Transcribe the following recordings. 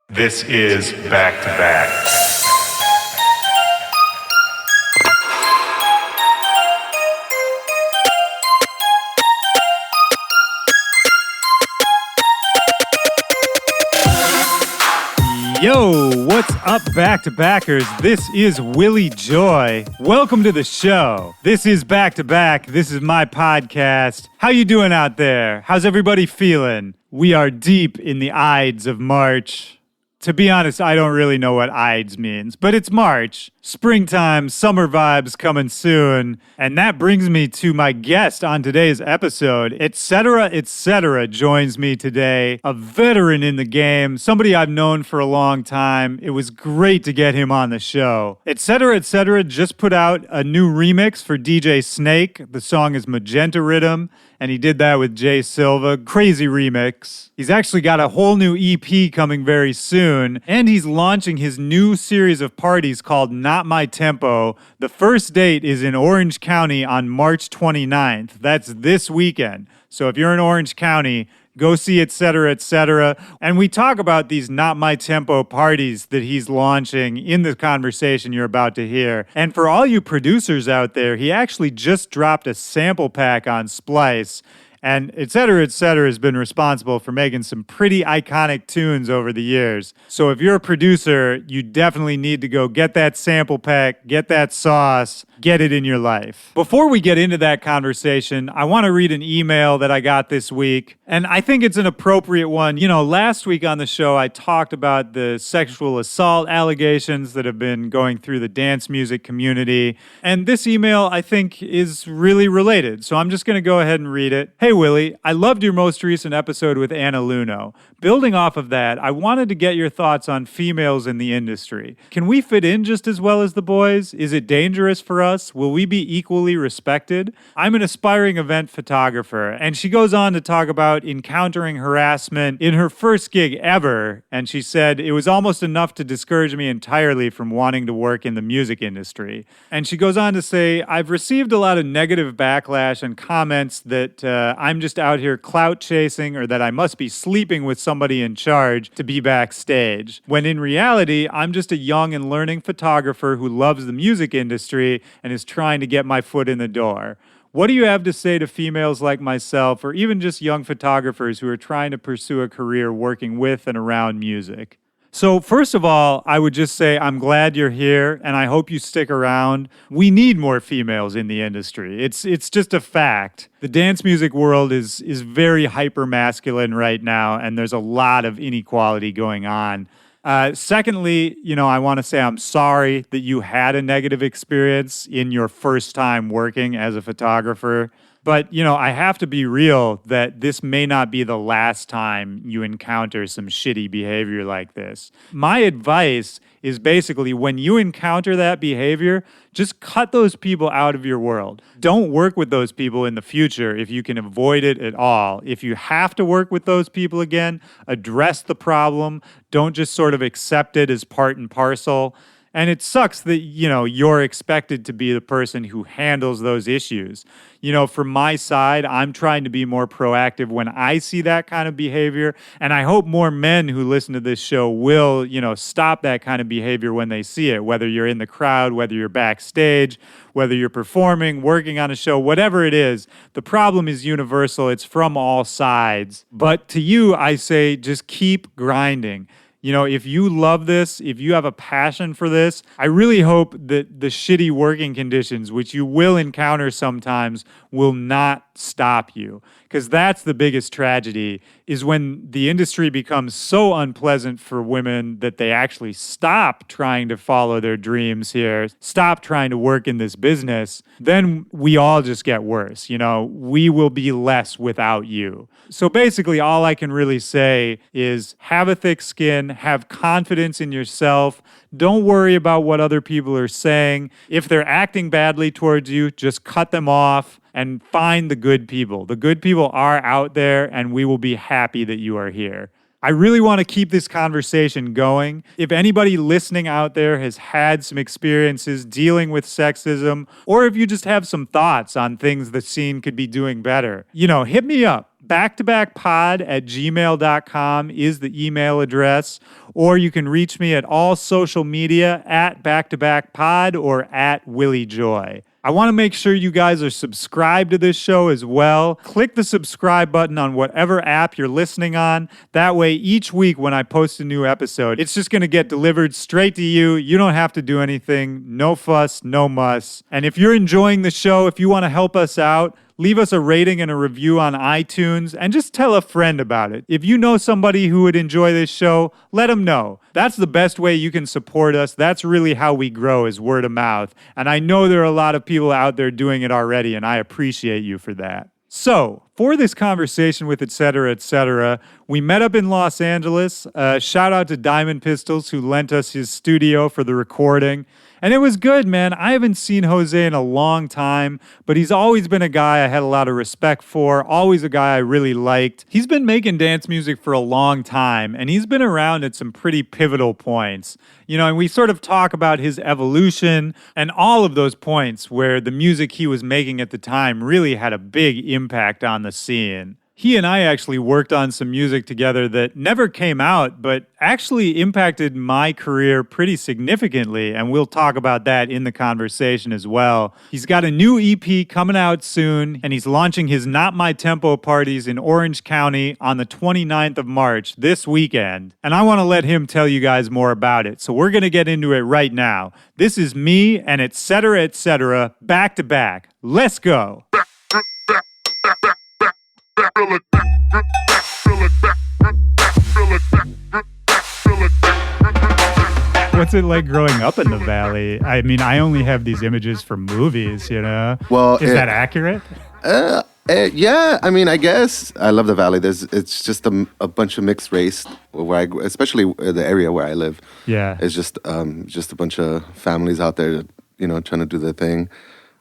This is Back to Back. Yo, what's up, back-to-backers? This is Willy Joy. Welcome to the show. This is Back to Back. This is my podcast. How you doing out there? How's everybody feeling? We are deep in the Ides of March. To be honest, I don't really know what Ides means, but it's March. Springtime, summer vibes coming soon. And that brings me to my guest on today's episode. Etc. joins me today, a veteran in the game, somebody I've known for a long time. It was great to get him on the show. Etc. just put out a new remix for DJ Snake. The song is Magenta Rhythm, and he did that with Jay Silva. Crazy remix. He's actually got a whole new EP coming very soon, and he's launching his new series of parties called Not My Tempo. The first date is in Orange County on March 29th. That's this weekend. So if you're in Orange County, go see etc. And we talk about these Not My Tempo parties that he's launching in the conversation you're about to hear. And for all you producers out there, he actually just dropped a sample pack on Splice. And etc. has been responsible for making some pretty iconic tunes over the years. So if you're a producer, you definitely need to go get that sample pack, get that sauce, get it in your life. Before we get into that conversation, I want to read an email that I got this week. And I think it's an appropriate one. You know, last week on the show, I talked about the sexual assault allegations that have been going through the dance music community. And this email, I think, is really related. So I'm just going to go ahead and read it. Hey, Willy, I loved your most recent episode with Anna Luno. Building off of that, I wanted to get your thoughts on females in the industry. Can we fit in just as well as the boys? Is it dangerous for us? Will we be equally respected? I'm an aspiring event photographer, and she goes on to talk about encountering harassment in her first gig ever, and she said it was almost enough to discourage me entirely from wanting to work in the music industry. And she goes on to say, I've received a lot of negative backlash and comments that I'm just out here clout chasing or that I must be sleeping with somebody in charge to be backstage. When in reality, I'm just a young and learning photographer who loves the music industry and is trying to get my foot in the door. What do you have to say to females like myself or even just young photographers who are trying to pursue a career working with and around music? So first of all, I would just say I'm glad you're here, and I hope you stick around. We need more females in the industry. It's just a fact. The dance music world is very hyper-masculine right now, and there's a lot of inequality going on. Secondly, I want to say I'm sorry that you had a negative experience in your first time working as a photographer. But, I have to be real that this may not be the last time you encounter some shitty behavior like this. My advice is basically when you encounter that behavior, just cut those people out of your world. Don't work with those people in the future if you can avoid it at all. If you have to work with those people again, address the problem. Don't just sort of accept it as part and parcel. And it sucks that, you're expected to be the person who handles those issues. From my side, I'm trying to be more proactive when I see that kind of behavior. And I hope more men who listen to this show will, stop that kind of behavior when they see it, whether you're in the crowd, whether you're backstage, whether you're performing, working on a show, whatever it is. The problem is universal. It's from all sides. But to you, I say just keep grinding. If you love this, if you have a passion for this, I really hope that the shitty working conditions, which you will encounter sometimes, will not stop you. Because that's the biggest tragedy, is when the industry becomes so unpleasant for women that they actually stop trying to follow their dreams here, stop trying to work in this business, then we all just get worse. We will be less without you. So basically, all I can really say is have a thick skin, have confidence in yourself. Don't worry about what other people are saying. If they're acting badly towards you, just cut them off and find the good people. The good people are out there, and we will be happy that you are here. I really want to keep this conversation going. If anybody listening out there has had some experiences dealing with sexism, or if you just have some thoughts on things the scene could be doing better, hit me up. backtobackpod@gmail.com is the email address, or you can reach me at all social media at backtobackpod or at Willy Joy. I want to make sure you guys are subscribed to this show as well. Click the subscribe button on whatever app you're listening on. That way, each week when I post a new episode, it's just going to get delivered straight to you. You don't have to do anything. No fuss, no muss. And if you're enjoying the show, if you want to help us out, leave us a rating and a review on iTunes and just tell a friend about it. If you know somebody who would enjoy this show, let them know. That's the best way you can support us. That's really how we grow, is word of mouth. And I know there are a lot of people out there doing it already, and I appreciate you for that. So, for this conversation with etc., we met up in Los Angeles. Shout out to Diamond Pistols, who lent us his studio for the recording. And it was good, man. I haven't seen Jose in a long time, but he's always been a guy I had a lot of respect for, always a guy I really liked. He's been making dance music for a long time, and he's been around at some pretty pivotal points. You know, and we sort of talk about his evolution and all of those points where the music he was making at the time really had a big impact on the scene. He and I actually worked on some music together that never came out, but actually impacted my career pretty significantly, and we'll talk about that in the conversation as well. He's got a new EP coming out soon, and he's launching his Not My Tempo parties in Orange County on the 29th of March, this weekend. And I want to let him tell you guys more about it, so we're going to get into it right now. This is me and etc., back to back. Let's go. What's it like growing up in the Valley? I mean, I only have these images from movies, you know? Well, is that accurate? Yeah, I mean, I guess I love the Valley. It's just a bunch of mixed race, especially the area where I live. Yeah. It's just a bunch of families out there, you know, trying to do their thing.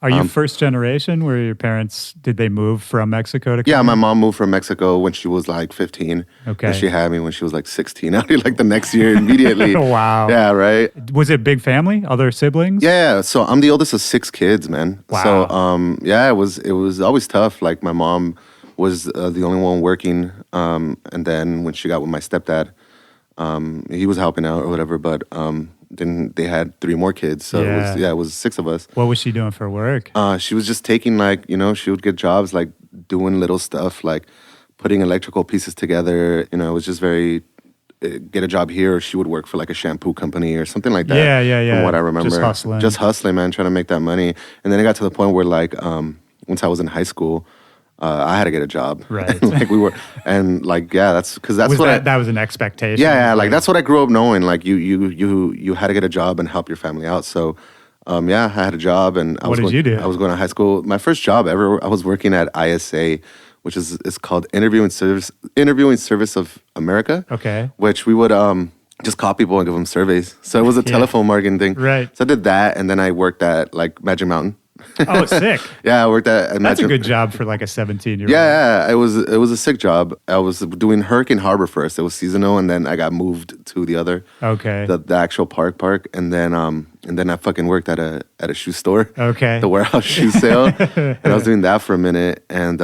Are you first generation where your parents, did they move from Mexico to Canada? Yeah, my mom moved from Mexico when she was like 15. Okay. And she had me when she was like 16. I mean, like the next year immediately. Wow. Yeah, right? Was it a big family? Other siblings? Yeah, so I'm the oldest of 6 kids, man. Wow. So, yeah, it was always tough. Like my mom was the only one working. And then when she got with my stepdad, he was helping out or whatever, but then they had 3 more kids. So it was 6 of us. What was she doing for work? She was just taking like, you know, she would get jobs like doing little stuff like putting electrical pieces together. You know, it was just very, get a job here, or she would work for like a shampoo company or something like that. Yeah. From what I remember. Just hustling, man, trying to make that money. And then it got to the point where like, once I was in high school, I had to get a job. Right. Like we were, and like, yeah, that's that was an expectation. Yeah, like that's what I grew up knowing. Like you had to get a job and help your family out. So, yeah, I had a job, and what did you do? I was going to high school. My first job ever, I was working at ISA, which is called Interviewing Service of America. Okay. Which we would just call people and give them surveys. So it was a telephone marketing thing. Right. So I did that, and then I worked at like Magic Mountain. Oh, sick. Yeah, I worked at That's a good job for like a 17-year-old. Yeah, it was a sick job. I was doing Hurricane Harbor first. It was seasonal, and then I got moved to the other. Okay. The actual park, and then I fucking worked at a shoe store. Okay. The warehouse shoe sale, and I was doing that for a minute, and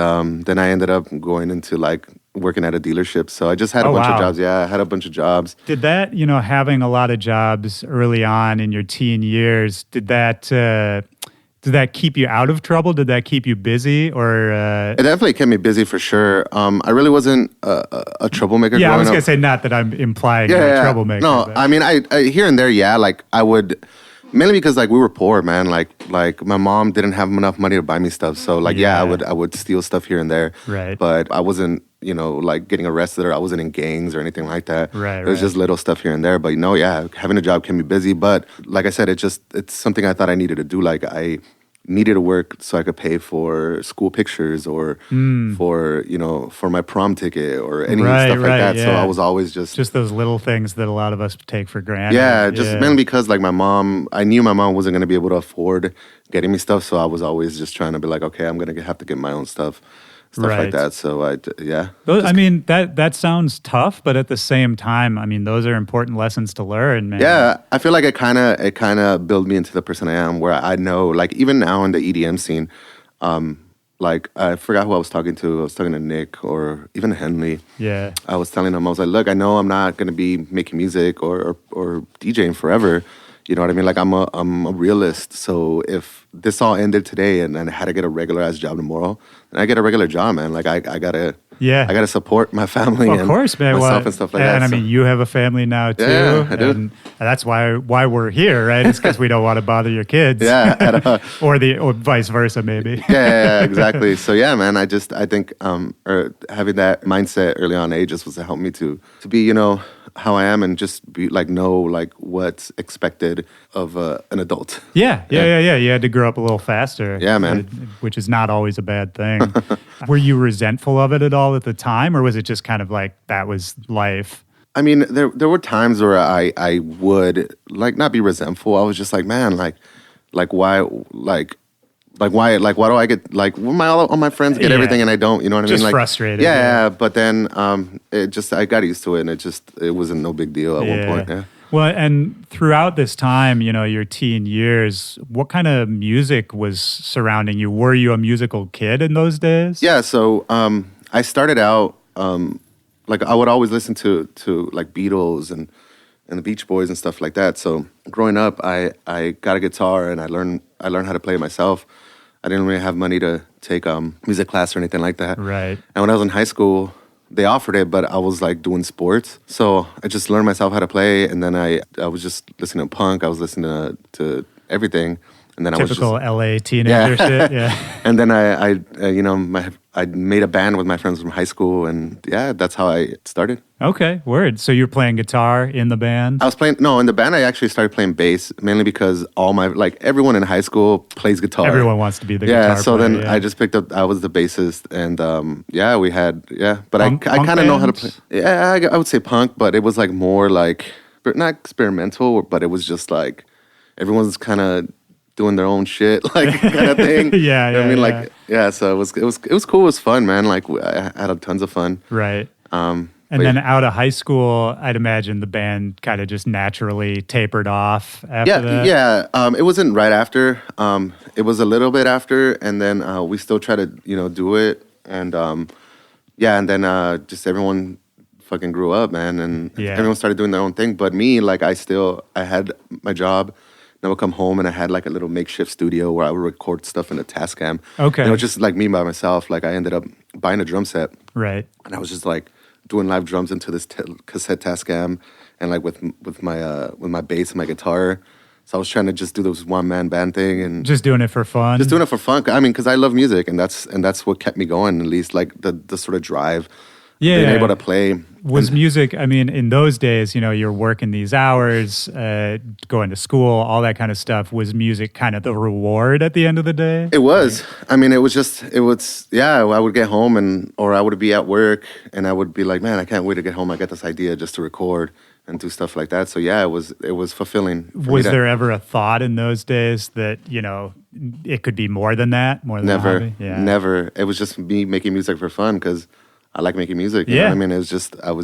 then I ended up going into like working at a dealership. So I just had a bunch of jobs. Yeah, I had a bunch of jobs. Did that, you know, having a lot of jobs early on in your teen years, did that keep you out of trouble? Did that keep you busy? Or it definitely kept me busy for sure. I really wasn't a troublemaker. Yeah, I was going gonna say, not that I'm implying you're a troublemaker. No, but. I mean, I here and there, yeah. Like I would, mainly because like we were poor, man. Like my mom didn't have enough money to buy me stuff, so like I would steal stuff here and there. Right. But I wasn't, you know, like getting arrested, or I wasn't in gangs or anything like that. Right. It was just little stuff here and there. But having a job kept me busy. But like I said, it's something I thought I needed to do. Like I needed to work so I could pay for school pictures or for my prom ticket or any stuff like that. Yeah. So I was always just those little things that a lot of us take for granted. Yeah, mainly because like I knew my mom wasn't going to be able to afford getting me stuff. So I was always just trying to be like, okay, I'm going to have to get my own stuff. Stuff like that. So I mean, that sounds tough, but at the same time, I mean, those are important lessons to learn, man. Yeah, I feel like it kind of built me into the person I am, where I know, like even now in the EDM scene, like I forgot who I was talking to. I was talking to Nick or even Henley. Yeah. I was telling him, I was like, look, I know I'm not gonna be making music or DJing forever. You know what I mean? Like I'm a realist. So if this all ended today and I had to get a regular ass job tomorrow, then I get a regular job, man. Like I gotta support my family Of course, man. myself and stuff like that. And I mean, you have a family now too. Yeah, I do. And that's why we're here, right? It's because we don't want to bother your kids. Yeah. or vice versa, maybe. yeah, exactly. So yeah, man, I think having that mindset early on age just was to help me to be, you know, how I am and just be like know like what's expected of an adult. Yeah. You had to grow up a little faster. Yeah, man. Which is not always a bad thing. Were you resentful of it at all at the time, or was it just kind of like that was life? I mean, there were times where I would like not be resentful. I was just like, man, why do I get like all my friends get everything and I don't, you know what I mean? Just like frustrated. Yeah, but then I got used to it and it wasn't no big deal at one point. Yeah. Well, and throughout this time, you know, your teen years, what kind of music was surrounding you? Were you a musical kid in those days? Yeah, so I started out like I would always listen to like Beatles and the Beach Boys and stuff like that. So growing up, I got a guitar and I learned how to play it myself. I didn't really have money to take music class or anything like that. Right. And when I was in high school, they offered it, but I was like doing sports. So I just learned myself how to play. And then I was just listening to punk. I was listening to everything. And then Typical LA teenager shit. Yeah. And then I made a band with my friends from high school, and yeah, that's how I started. Okay, word. So you're playing guitar in the band? I was playing, no, in the band I actually started playing bass, mainly because everyone in high school plays guitar. Everyone wants to be the guitar player. So then I just picked up, I was the bassist, and but I kind of know how to play. Yeah, I would say punk, but it was like more like, not experimental, but it was just like, everyone's kind of doing their own shit, like kind of thing. So it was cool. It was fun, man. Like I had tons of fun. Right. And then out of high school, I'd imagine the band kind of just naturally tapered off after that. Yeah. It wasn't right after. It was a little bit after, and then we still try to do it, and and then just everyone fucking grew up, man, and everyone started doing their own thing. But me, like I had my job. And I would come home and I had like a little makeshift studio where I would record stuff in a Tascam. Okay. And it was just like me by myself. Like I ended up buying a drum set. Right. And I was just like doing live drums into this cassette Tascam and like with my bass and my guitar. So I was trying to just do this one-man band thing and just doing it for fun. Just doing it for fun. I mean, because I love music, and that's what kept me going. At least like the sort of drive. Yeah. Being able to play. Was music, I mean, in those days, you're working these hours, going to school, all that kind of stuff. Was music kind of the reward at the end of the day? It was. I mean, I would get home or I would be at work and I would be like, man, I can't wait to get home. I got this idea just to record and do stuff like that. So yeah, it was fulfilling. Was there ever a thought in those days that, it could be more than that? More than never, a hobby? Yeah. Never. It was just me making music for fun because I like making music. You know what I mean? I was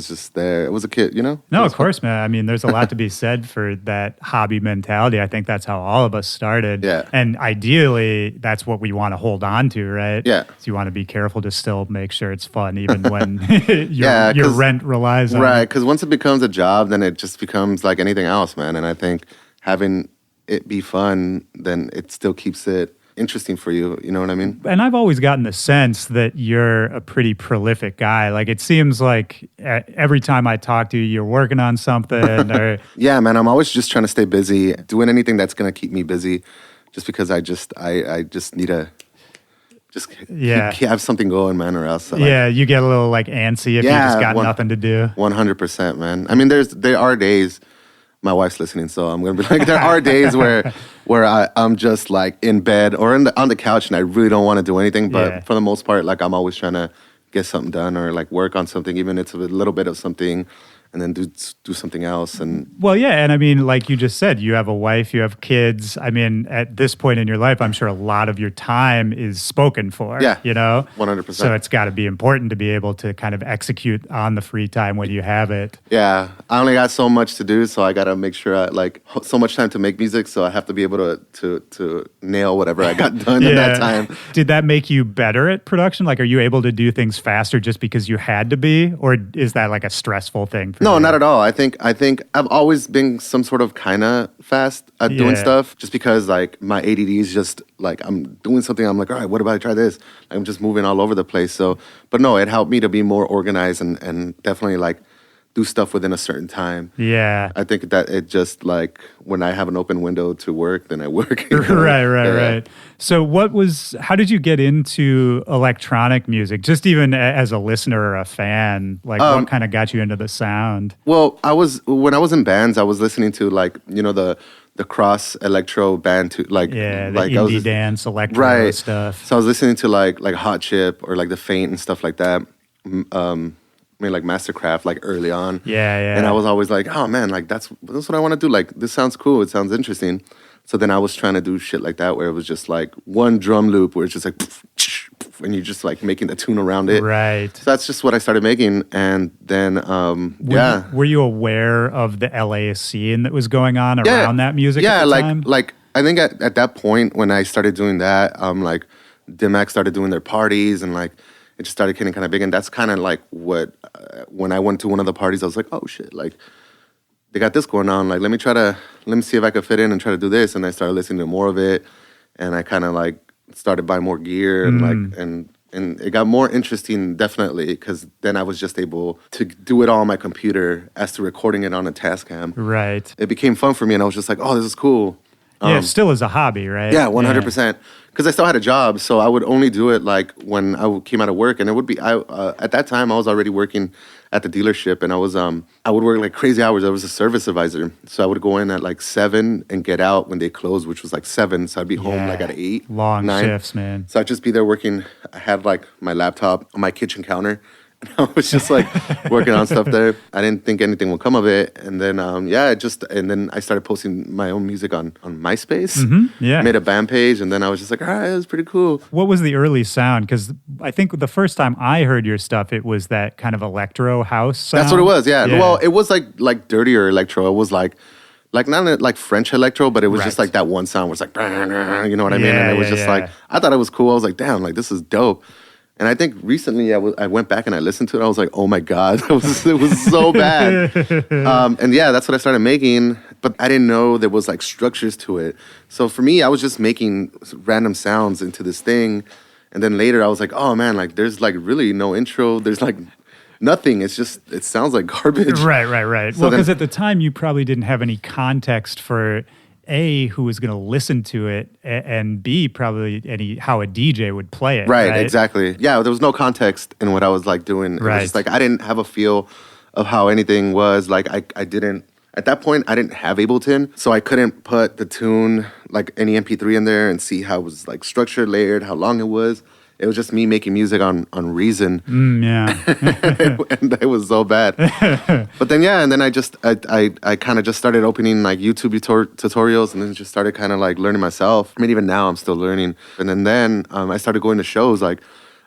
just there. It was a kid, No, of course, man. I mean, there's a lot to be said for that hobby mentality. I think that's how all of us started. Yeah. And ideally, that's what we want to hold on to, right? Yeah. So you want to be careful to still make sure it's fun, even when your rent relies on it. Right, because once it becomes a job, then it just becomes like anything else, man. And I think having it be fun, then it still keeps it interesting for you, you know what I mean? And I've always gotten the sense that you're a pretty prolific guy. Like it seems like every time I talk to you, you're working on something. Or yeah, man, I'm always just trying to stay busy, doing anything that's gonna keep me busy, just because I just need to have something going, man, or else. You get a little like antsy if you just got nothing to do. 100%, man. I mean, there are days. My wife's listening, so I'm gonna be like, there are days where I'm just like in bed or on the couch and I really don't want to do anything. But for the most part, like I'm always trying to get something done or like work on something, even if it's a little bit of something. and then do something else. And Well, yeah, and I mean, like you just said, you have a wife, you have kids. I mean, at this point in your life, I'm sure a lot of your time is spoken for. Yeah, you know, 100%. So it's got to be important to be able to kind of execute on the free time when you have it. yeah, I only got so much to do, so I gotta make sure I like so much time to make music. So I have to be able to nail whatever I got done in that time. Did that make you better at production? Like, are you able to do things faster just because you had to be, or is that like a stressful thing for No, you? not at all. I think I've always been some sort of kind of fast at doing stuff, just because like my ADD is just like I'm doing something. I'm like, all right, what about I try this? I'm just moving all over the place. So, but no, it helped me to be more organized and definitely like do stuff within a certain time. Yeah. I think that it just like when I have an open window to work, then I work. Right. So how did you get into electronic music? Just even as a listener or a fan, like what kind of got you into the sound? Well, when I was in bands, I was listening to like, the cross electro band to like the like indie dance electro stuff. So I was listening to like Hot Chip or like The Faint and stuff like that. I mean, like Mastercraft, like early on. Yeah. And I was always like, oh man, like that's what I want to do. Like this sounds cool. It sounds interesting. So then I was trying to do shit like that where it was just like one drum loop where it's just like, and you're just like making the tune around it. Right. So that's just what I started making. And then, Were you aware of the LA scene that was going on around that music at the time? like I think at that point when I started doing that, like Dimac started doing their parties and like, it just started getting kind of big, and that's kind of like what, when I went to one of the parties, I was like, oh shit, like, they got this going on, like, let me see if I could fit in and try to do this, and I started listening to more of it, and I kind of like started buying more gear, and like, and it got more interesting, definitely, because then I was just able to do it all on my computer as to recording it on a Tascam. Right. It became fun for me, and I was just like, oh, this is cool. Yeah, still as a hobby, right? Yeah, 100%. Because I still had a job, so I would only do it like when I came out of work, and it would be at that time I was already working at the dealership, and I would work like crazy hours. I was a service advisor, so I would go in at like 7 and get out when they closed, which was like 7. So I'd be home like at 8. Long 9. shifts, man. So I'd just be there working. I had like my laptop on my kitchen counter. I was just like working on stuff there. I didn't think anything would come of it, and then and then I started posting my own music on MySpace. Yeah, made a band page, and then I was just like, all right, it was pretty cool. What was the early sound? Because I think the first time I heard your stuff, it was that kind of electro house sound. That's what it was. Yeah. Well, it was like dirtier electro. It was like not like French electro, but it was just like that one sound was like, you know what I mean? And it was just like, I thought it was cool. I was like, damn, like this is dope. And I think recently I went back and I listened to it. I was like, oh my God, it was so bad. And yeah, that's what I started making. But I didn't know there was like structures to it. So for me, I was just making random sounds into this thing. And then later I was like, oh man, like there's like really no intro. There's like nothing. It sounds like garbage. Right. So well, because at the time you probably didn't have any context for A, who was going to listen to it, and B, probably how a DJ would play it. Right, exactly. Yeah, there was no context in what I was like doing. It was just like I didn't have a feel of how anything was. Like I didn't, at that point, I didn't have Ableton, so I couldn't put the tune, like any MP3 in there and see how it was like structured, layered, how long it was. It was just me making music on Reason. Yeah. And it was so bad. But then, and then I kind of just started opening like YouTube tutorials and then just started kind of like learning myself. I mean, even now I'm still learning. And then I started going to shows like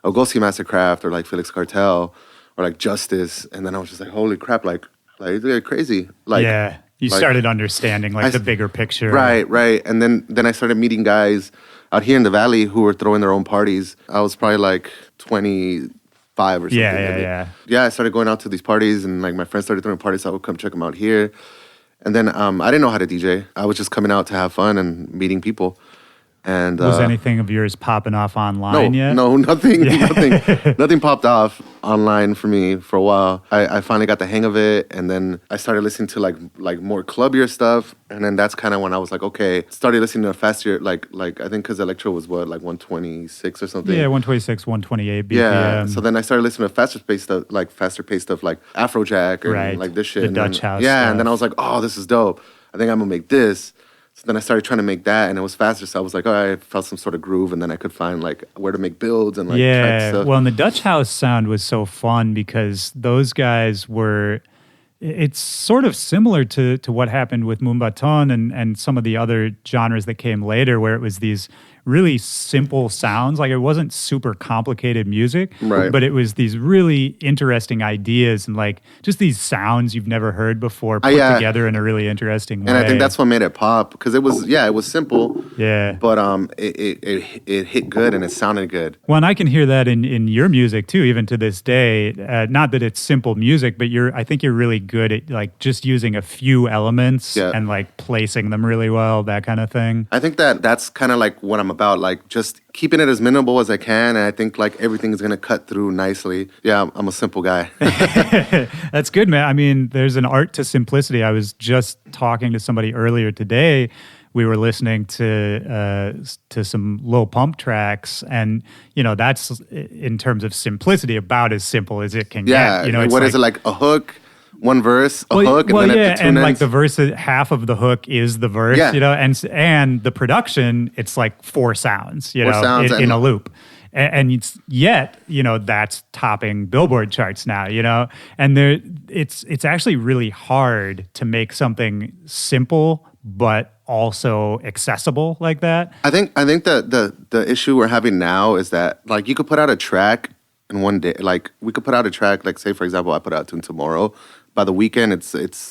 I'll go see Mastercraft or like Felix Cartel or like Justice. And then I was just like, holy crap, like they're crazy. Like, yeah. You started understanding like the bigger picture. Right. And then I started meeting guys out here in the Valley who were throwing their own parties. I was probably like 25 or something. Yeah. I started going out to these parties, and like my friends started throwing parties, so I would come check them out here. And then I didn't know how to DJ. I was just coming out to have fun and meeting people. And was anything of yours popping off online yet? No, nothing. Nothing popped off online for me for a while. I finally got the hang of it, and then I started listening to like more clubbier stuff, and then that's kind of when I was like, okay, started listening to faster, like I think because electro was what, like 126 or something. Yeah, 126, 128 BPM. Yeah, so then I started listening to faster paced stuff like Afrojack or like this shit. The Dutch house. Yeah, stuff. and then I was like, oh, this is dope. I think I'm gonna make this. So then I started trying to make that, and it was faster. So I was like, oh, I felt some sort of groove, and then I could find like where to make builds and like track stuff. Well, and the Dutch house sound was so fun because those guys were It's sort of similar to what happened with Moombahton and some of the other genres that came later, where it was these really simple sounds. Like it wasn't super complicated music, Right. but it was these really interesting ideas and like just these sounds you've never heard before put Yeah. together in a really interesting way. And I think that's what made it pop because it was simple. Yeah. But it hit good and it sounded good. Well, and I can hear that in your music too, even to this day. Not that it's simple music, but I think you're really good at like just using a few elements and like placing them really well, that kind of thing. I think that's kind of like what I'm about, like just keeping it as minimal as I can. And I think like everything is going to cut through nicely. Yeah, I'm a simple guy. That's good, man. I mean, there's an art to simplicity. I was just talking to somebody earlier today. We were listening to some Lil Pump tracks, and that's in terms of simplicity about as simple as it can get. What is it, like a hook, one verse, hook, and then the tune and ends? like the verse, half of the hook is the verse, and the production, it's like four sounds, in a loop. And yet, that's topping Billboard charts now, and it's actually really hard to make something simple but also accessible like that. I think that the issue we're having now is that like you could put out a track in one day. Like we could put out a track, like say for example, I put out a tune tomorrow. By the weekend, it's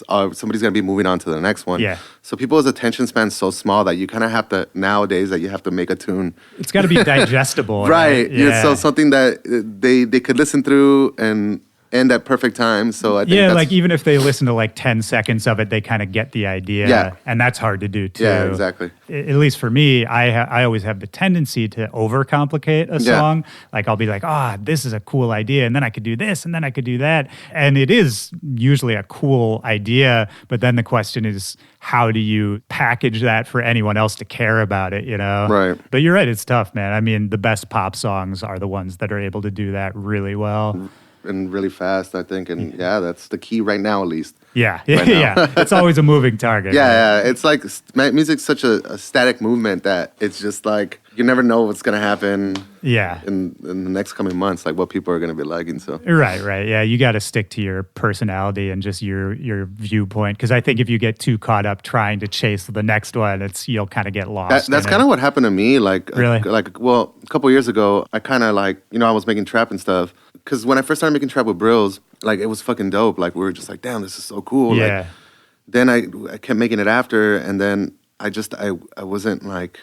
somebody's gonna be moving on to the next one. Yeah. So people's attention span's so small that you kind of have to nowadays that you have to make a tune. It's got to be digestible, right? Yeah. So something that they could listen through and end at perfect time. So I think like even if they listen to like 10 seconds of it, they kind of get the idea. Yeah. And that's hard to do too. Yeah, exactly. At least for me, I always have the tendency to overcomplicate a song. Like I'll be like, this is a cool idea, and then I could do this, and then I could do that. And it is usually a cool idea, but then the question is, how do you package that for anyone else to care about it, Right. But you're right, it's tough, man. I mean, the best pop songs are the ones that are able to do that really well. And really fast, I think. And that's the key right now, at least. Yeah, right now. yeah. It's always a moving target. Yeah. It's like music's such a static movement that it's just like you never know what's gonna happen. Yeah. In the next coming months, like what people are gonna be liking. So. Right. Yeah, you got to stick to your personality and just your viewpoint, because I think if you get too caught up trying to chase the next one, you'll kind of get lost. That's kind of what happened to me. Like, really? A couple years ago, I kind of like I was making trap and stuff. Because when I first started making trap with Brills, like it was fucking dope. Like we were just like, damn, this is so cool. Yeah. Like, then I kept making it after, and then I wasn't like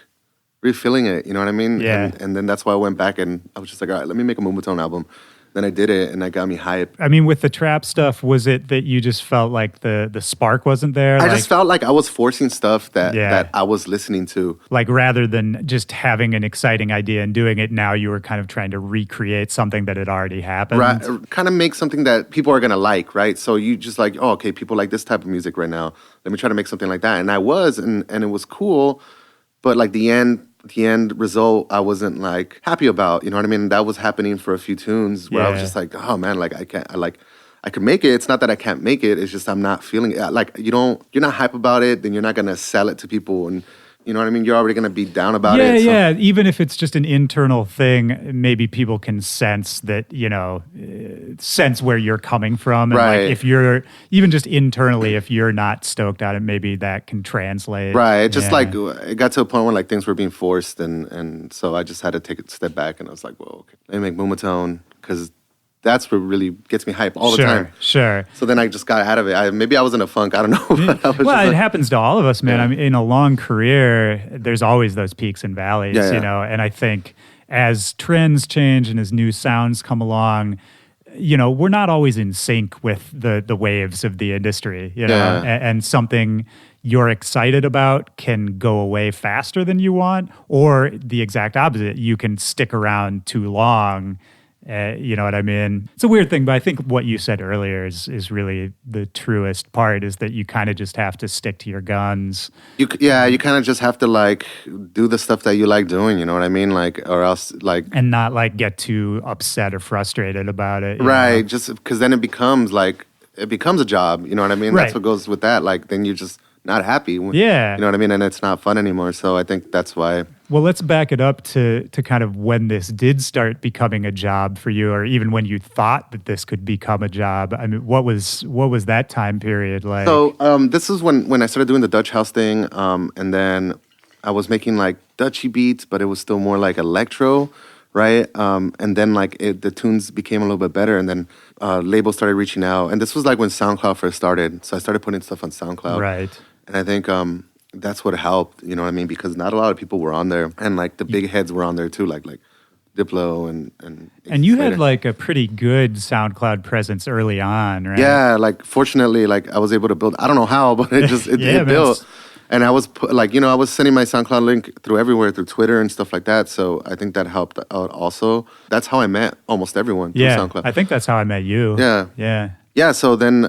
refilling it. You know what I mean? Yeah. And then that's why I went back and I was just like, all right, let me make a Moombahton album. Then I did it, and that got me hype. I mean, with the trap stuff, was it that you just felt like the spark wasn't there? I just felt like I was forcing stuff that I was listening to. Like rather than just having an exciting idea and doing it, now you were kind of trying to recreate something that had already happened. Right, kind of make something that people are gonna like, right? So you just like, oh, okay, people like this type of music right now. Let me try to make something like that, and I was, and it was cool, but like the end result, I wasn't like happy about. You know what I mean? That was happening for a few tunes where I was just like, oh man, like I could make it. It's not that I can't make it. It's just I'm not feeling it. Like you're not hype about it, then you're not gonna sell it to people, and you know what I mean? You're already gonna be down about it. Yeah. Even if it's just an internal thing, maybe people can sense that, sense where you're coming from. And right. Like if you're even just internally, if you're not stoked on it, maybe that can translate. Right. It just like it got to a point where like things were being forced, and so I just had to take a step back, and I was like, well, okay, let me make Moombahton, because that's what really gets me hype all the time. Sure. So then I just got out of it. Maybe I was in a funk. I don't know. Well, it happens to all of us, man. I mean, in a long career, there's always those peaks and valleys, and I think as trends change and as new sounds come along, we're not always in sync with the waves of the industry, and something you're excited about can go away faster than you want, or the exact opposite. You can stick around too long. You know what I mean? It's a weird thing, but I think what you said earlier is really the truest part, is that you kind of just have to stick to your guns. You kind of just have to like do the stuff that you like doing, you know what I mean? Like, or else like... And not like get too upset or frustrated about it. Right, know? just because then it becomes a job, you know what I mean? Right. That's what goes with that. Like, then you just... not happy. Yeah. You know what I mean? And it's not fun anymore. So I think that's why. Well, let's back it up to kind of when this did start becoming a job for you, or even when you thought that this could become a job. I mean, what was that time period like? So this is when I started doing the Dutch house thing, and then I was making like Dutchy beats, but it was still more like electro, right? And then like the tunes became a little bit better, and then labels started reaching out, and this was like when SoundCloud first started. So I started putting stuff on SoundCloud, right? And I think that's what helped. You know what I mean? Because not a lot of people were on there, and like the big heads were on there too, like Diplo and you had like a pretty good SoundCloud presence early on, right? Yeah, like fortunately, like I was able to build. I don't know how, but it just it built. And I was I was sending my SoundCloud link through everywhere, through Twitter and stuff like that. So I think that helped out also. That's how I met almost everyone through SoundCloud. I think that's how I met you. Yeah. So then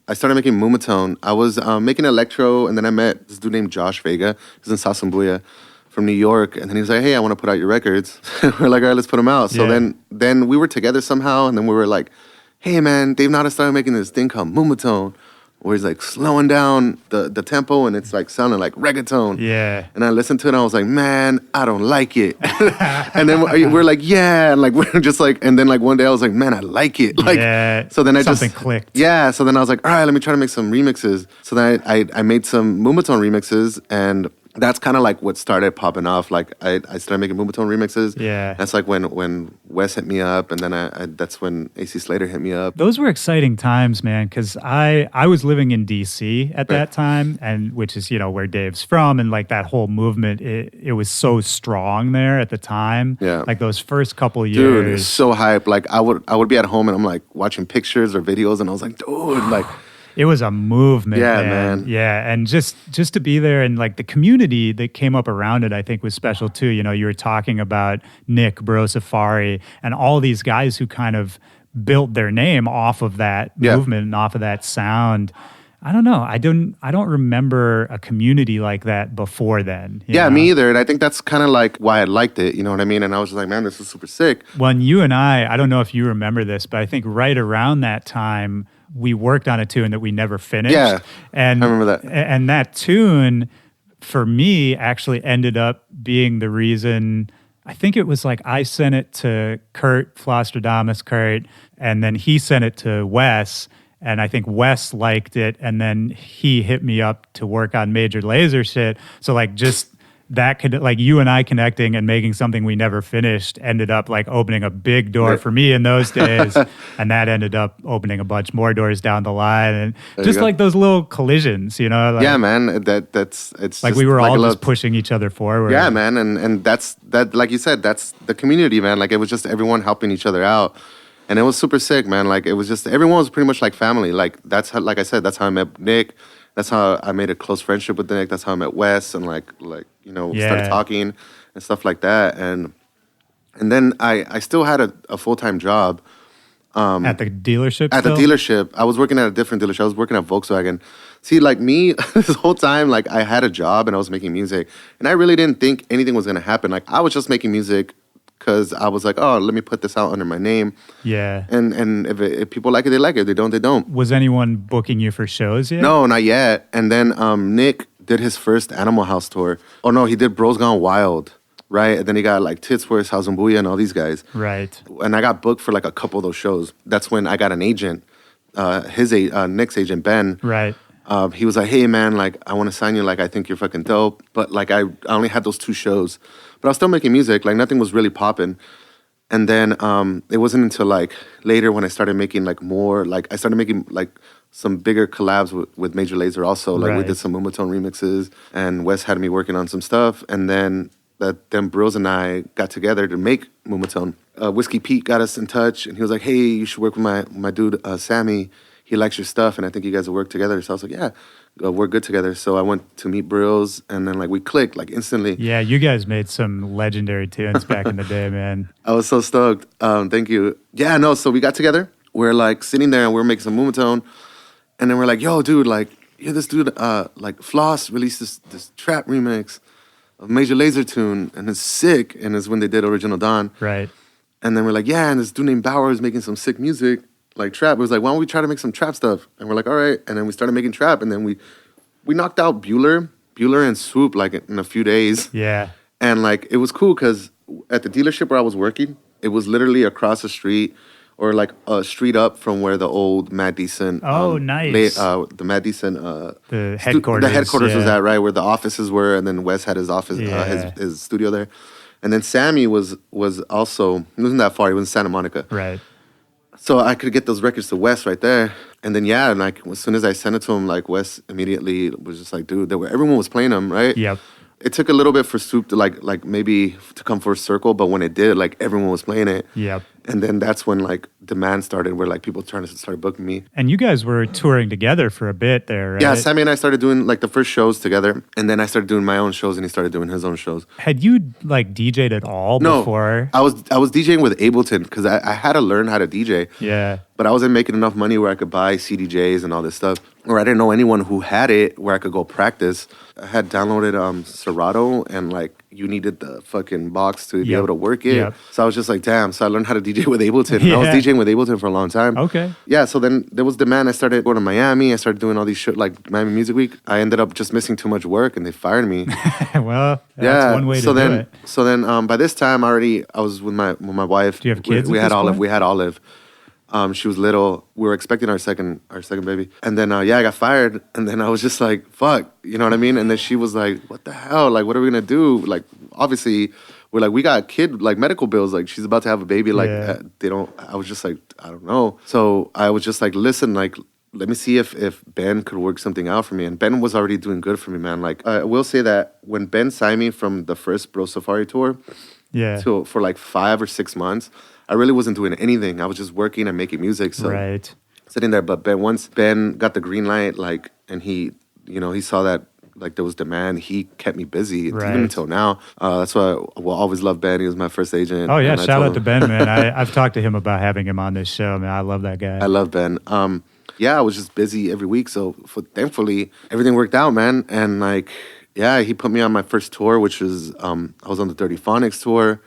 I started making Moombahton. I was making electro, and then I met this dude named Josh Vega. He's in Sasumbuya from New York, and then he was like, "Hey, I want to put out your records." We're like, "All right, let's put them out." So then we were together somehow, and then we were like, "Hey, man, Dave Nada started making this thing called Moombahton, where he's like slowing down the tempo, and it's like sounding like reggaeton." Yeah. And I listened to it, and I was like, "Man, I don't like it." And then we're like, "Yeah," and like we're just like, and then like one day I was like, "Man, I like it." Like, so then something clicked. Yeah. So then I was like, "All right, let me try to make some remixes." So then I made some Moombahton remixes, and that's kind of like what started popping off. Like I started making Moombahton remixes. Yeah. That's like when Wes hit me up, and then that's when AC Slater hit me up. Those were exciting times, man, because I was living in DC at that time, and which is, where Dave's from, and like that whole movement, it was so strong there at the time. Yeah. Like those first couple years. Dude, it's so hype. Like I would be at home and I'm like watching pictures or videos, and I was like, dude, like it was a movement, man. Yeah, and just to be there, and like the community that came up around it, I think was special too. You were talking about Nick, Bro Safari, and all these guys who kind of built their name off of that movement and off of that sound. I don't know. I don't remember a community like that before then. Yeah, me either. And I think that's kind of like why I liked it. You know what I mean? And I was just like, man, this is super sick. When you and I don't know if you remember this, but I think right around that time, we worked on a tune that we never finished. Yeah, and I remember that. And that tune, for me, actually ended up being the reason. I think it was like I sent it to Kurt, Flostradamus Kurt, and then he sent it to Wes. And I think Wes liked it, and then he hit me up to work on Major Lazer shit. So like just that could, like you and I connecting and making something we never finished ended up like opening a big door for me in those days. And that ended up opening a bunch more doors down the line. And just like those little collisions, like, yeah, man, it's like we were all just pushing each other forward. Yeah, man. And that's like you said, that's the community, man. Like it was just everyone helping each other out. And it was super sick, man. Like it was just, everyone was pretty much like family. Like that's how, like I said, that's how I met Nick. That's how I made a close friendship with Nick. That's how I met Wes, and started talking and stuff like that. And then I still had a full-time job. At the dealership? At the dealership. I was working at a different dealership. I was working at Volkswagen. See, like me, this whole time, like I had a job and I was making music. And I really didn't think anything was going to happen. Like I was just making music because I was like, oh, let me put this out under my name. Yeah. And if people like it, they like it. If they don't, they don't. Was anyone booking you for shows yet? No, not yet. And then Nick did his first Animal House tour. Oh, no, he did Bros Gone Wild, right? And then he got like Titsworth, Sazumbuya, and all these guys. Right. And I got booked for like a couple of those shows. That's when I got an agent, Nick's agent, Ben. Right. He was like, hey, man, like, I want to sign you. Like, I think you're fucking dope. But like, I only had those 2 shows. But I was still making music. Like, nothing was really popping. And then it wasn't until like later when I started making like more, like I started making like some bigger collabs with Major Lazer also. Like we did some Moombahton remixes, and Wes had me working on some stuff. And then Bros and I got together to make Moombahton. Whiskey Pete got us in touch, and he was like, hey, you should work with my dude, Sammy. He likes your stuff, and I think you guys will work together. So I was like, yeah, we're good together. So I went to meet Brills, and then like we clicked like instantly. Yeah, you guys made some legendary tunes back in the day, man. I was so stoked. Thank you. Yeah, no, so we got together. We're like sitting there, and we're making some Moombahton, and then we're like, yo, dude, like, this dude, like Floss released this trap remix of Major Lazer tune, and it's sick. And it's when they did Original Dawn. Right. And then we're like, yeah, and this dude named Bauer is making some sick music. Like trap. It was like, why don't we try to make some trap stuff? And we're like, all right. And then we started making trap, and then we we knocked out Bueller and Swoop like in a few days. Yeah. And like it was cool because at the dealership where I was working, it was literally across the street or like a street up from where the old Matt Decent. Nice. The Matt Decent. The headquarters. The headquarters was that, right? Where the offices were, and then Wes had his office, his studio there. And then Sammy was also, it wasn't that far, he was in Santa Monica. Right. So I could get those records to Wes right there. And then, and like as soon as I sent it to him, like Wes immediately was just like, dude, everyone was playing them, right? Yep. It took a little bit for Swoop to like maybe to come for a circle, but when it did, like everyone was playing it. Yep. And then that's when like demand started, where like people started booking me. And you guys were touring together for a bit there, right? Yeah, Sammy and I started doing like the first shows together, and then I started doing my own shows, and he started doing his own shows. Had you like DJ'd at all before? I was DJing with Ableton because I had to learn how to DJ. Yeah. But I wasn't making enough money where I could buy CDJs and all this stuff, or I didn't know anyone who had it where I could go practice. I had downloaded Serato, and like you needed the fucking box to be able to work it. Yep. So I was just like, damn. So I learned how to DJ with Ableton. Yeah. I was DJing with Ableton for a long time. Okay. Yeah, so then there was demand. I started going to Miami. I started doing all these shit like Miami Music Week. I ended up just missing too much work, and they fired me. Well, that's one way to do it. So then by this time, I was with my wife. Do you have kids? We had Olive. She was little. We were expecting our second baby. And then, I got fired. And then I was just like, fuck, you know what I mean? And then she was like, what the hell? Like, what are we going to do? Like, obviously, we're like, we got like medical bills. Like, she's about to have a baby. Like, I was just like, I don't know. So I was just like, listen, like, let me see if Ben could work something out for me. And Ben was already doing good for me, man. Like, I will say that when Ben signed me from the first Bro Safari tour for like 5 or 6 months, I really wasn't doing anything. I was just working and making music. So sitting there. But once Ben got the green light, like, and he saw that like there was demand, he kept me busy even until now. That's why I will always love Ben. He was my first agent. Oh yeah, shout out to Ben, man. I've talked to him about having him on this show. Man, I love that guy. I love Ben. I was just busy every week. So thankfully everything worked out, man. And like, he put me on my first tour, which was I was on the Dirty Phonics tour.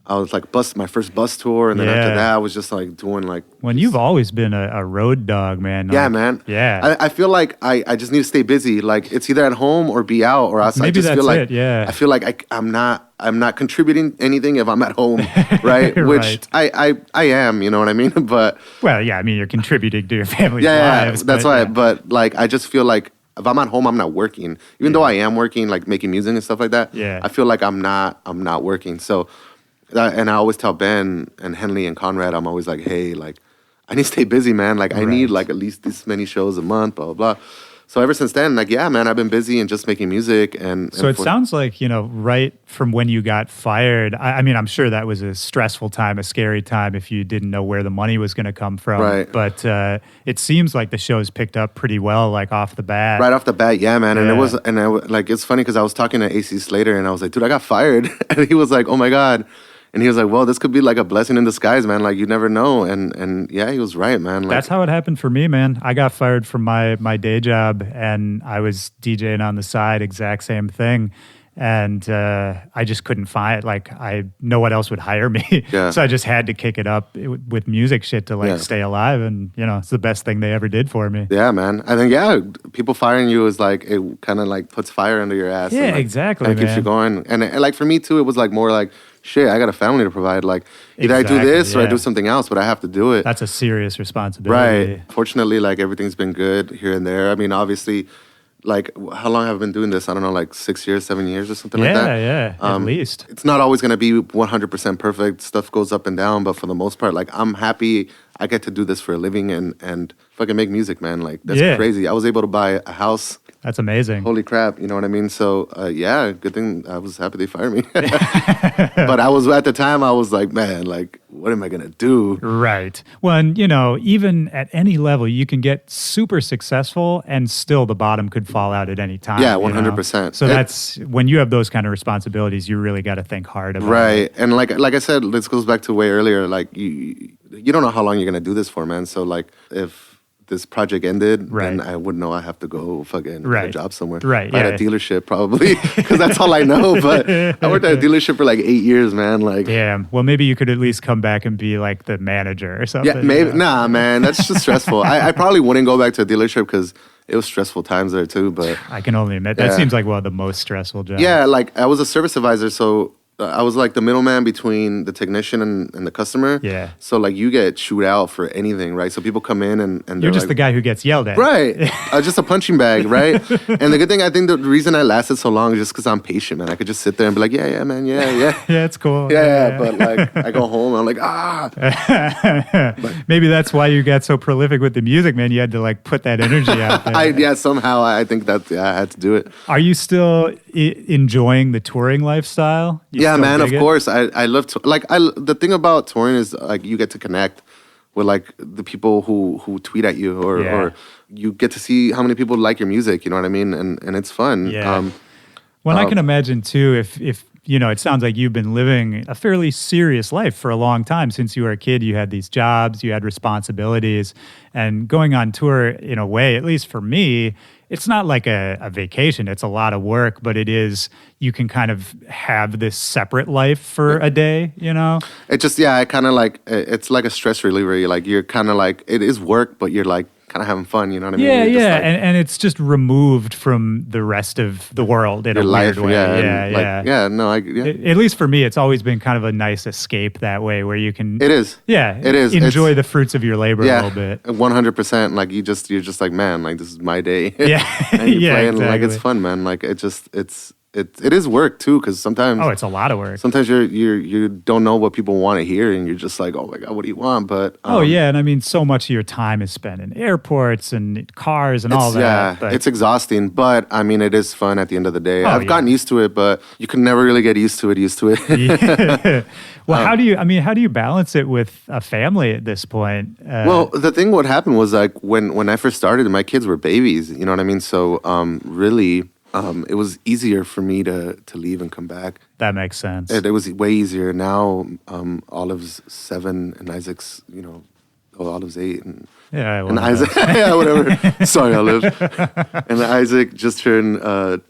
I was like my first bus tour, and then after that, I was just like doing like. When you've always been a road dog, man. Yeah, man. Yeah. I feel like I just need to stay busy. Like it's either at home or be out, or else Maybe I just that's feel like it, yeah. I feel like I'm not contributing anything if I'm at home, right? Which I am, you know what I mean? But well, yeah, I mean you're contributing to your family's lives. That's why. Yeah. But like I just feel like if I'm at home, I'm not working. Even though I am working, like making music and stuff like that. Yeah. I feel like I'm not working. So. And I always tell Ben and Henley and Conrad, I'm always like, hey, like, I need to stay busy, man. Like, I need like at least this many shows a month, blah, blah, blah. So ever since then, like, yeah, man, I've been busy and just making music. So it sounds like, right from when you got fired, I mean, I'm sure that was a stressful time, a scary time if you didn't know where the money was going to come from. Right. But it seems like the show's picked up pretty well, like off the bat. Right off the bat, yeah, man. And it's funny because I was talking to AC Slater and I was like, dude, I got fired. And he was like, oh my God. And he was like, well, this could be like a blessing in disguise, man. Like, you never know. And yeah, he was right, man. Like, that's how it happened for me, man. I got fired from my day job, and I was DJing on the side, exact same thing. And I just couldn't find, like, no one else would hire me. Yeah. So I just had to kick it up with music shit to, like, stay alive. And, it's the best thing they ever did for me. Yeah, man. I think, people firing you is like, it kind of like puts fire under your ass. Yeah, and, like, exactly, and keeps you going. And like, for me, too, it was like more like, shit, I got a family to provide. Like, either I do this or I do something else, but I have to do it. That's a serious responsibility. Right. Fortunately, like, everything's been good here and there. I mean, obviously, like, how long have I been doing this? I don't know, like 6 years, 7 years or something like that. Yeah, at least. It's not always going to be 100% perfect. Stuff goes up and down, but for the most part, like, I'm happy I get to do this for a living and fucking make music, man. Like, that's crazy. I was able to buy a house. That's amazing. Holy crap, you know what I mean? So, good thing I was happy they fired me. But at the time, I was like, man, like, what am I going to do? Right. Well, and, even at any level, you can get super successful and still the bottom could fall out at any time. Yeah, 100%. So that's, when you have those kind of responsibilities, you really got to think hard about it. Right. And like I said, this goes back to way earlier, like, you don't know how long you're going to do this for, man. So, like, if this project ended, then I would know I have to go fucking get a job somewhere. Right. At a dealership, probably, because that's all I know. But I worked at a dealership for like 8 years, man. Like, damn. Well, maybe you could at least come back and be like the manager or something. Yeah, maybe. Nah, man, that's just stressful. I probably wouldn't go back to a dealership because it was stressful times there too. But I can only admit that seems like one of the most stressful jobs. yeah, like I was a service advisor, so I was like the middleman between the technician and the customer. Yeah. So like you get chewed out for anything, right? So people come in and You're they're just like, the guy who gets yelled at. right. Just a punching bag, right? And the good thing, I think the reason I lasted so long is just because I'm patient, man. I could just sit there and be like, yeah, man, yeah. Yeah, it's cool. Yeah, but like I go home and I'm like, Maybe that's why you got so prolific with the music, man. You had to like put that energy out there. somehow I think that I had to do it. Are you still enjoying the touring lifestyle? You Yeah, still man, of dig it? course. I love to, like the thing about touring is like you get to connect with like the people who tweet at you or you get to see how many people like your music, you know what I mean? And it's fun. Yeah. Well, I can imagine too if you know, it sounds like you've been living a fairly serious life for a long time. Since you were a kid, you had these jobs, you had responsibilities, and going on tour in a way, at least for me, it's not like a vacation. It's a lot of work, but it is, you can kind of have this separate life for a day, you know? It just, I kind of like, it's like a stress reliever. You're kind of like, it is work, but you're like kind of having fun, you know what I mean? Yeah, You're just like, and it's just removed from the rest of the world in a your life, weird way. At least for me, it's always been kind of a nice escape that way where you can... It is. Yeah. It is. Enjoy the fruits of your labor a little bit. 100%. Like you're just like, man, like this is my day. Yeah. And you're playing, exactly. like it's fun, man. Like it is work too, because sometimes it's a lot of work. Sometimes you don't know what people want to hear, and you're just like, oh my god, what do you want? But and I mean, so much of your time is spent in airports and cars and all that. Yeah, but it's exhausting, but I mean, it is fun at the end of the day. Oh, I've gotten used to it, but you can never really get used to it. Yeah. Well, how do you balance it with a family at this point? Well, the thing what happened was like when I first started, my kids were babies. You know what I mean? So really. It was easier for me to leave and come back. That makes sense. It was way easier. Now Olive's 7 and Isaac's, Olive's 8 and Isaac, whatever. Sorry, Olive. And Isaac just turned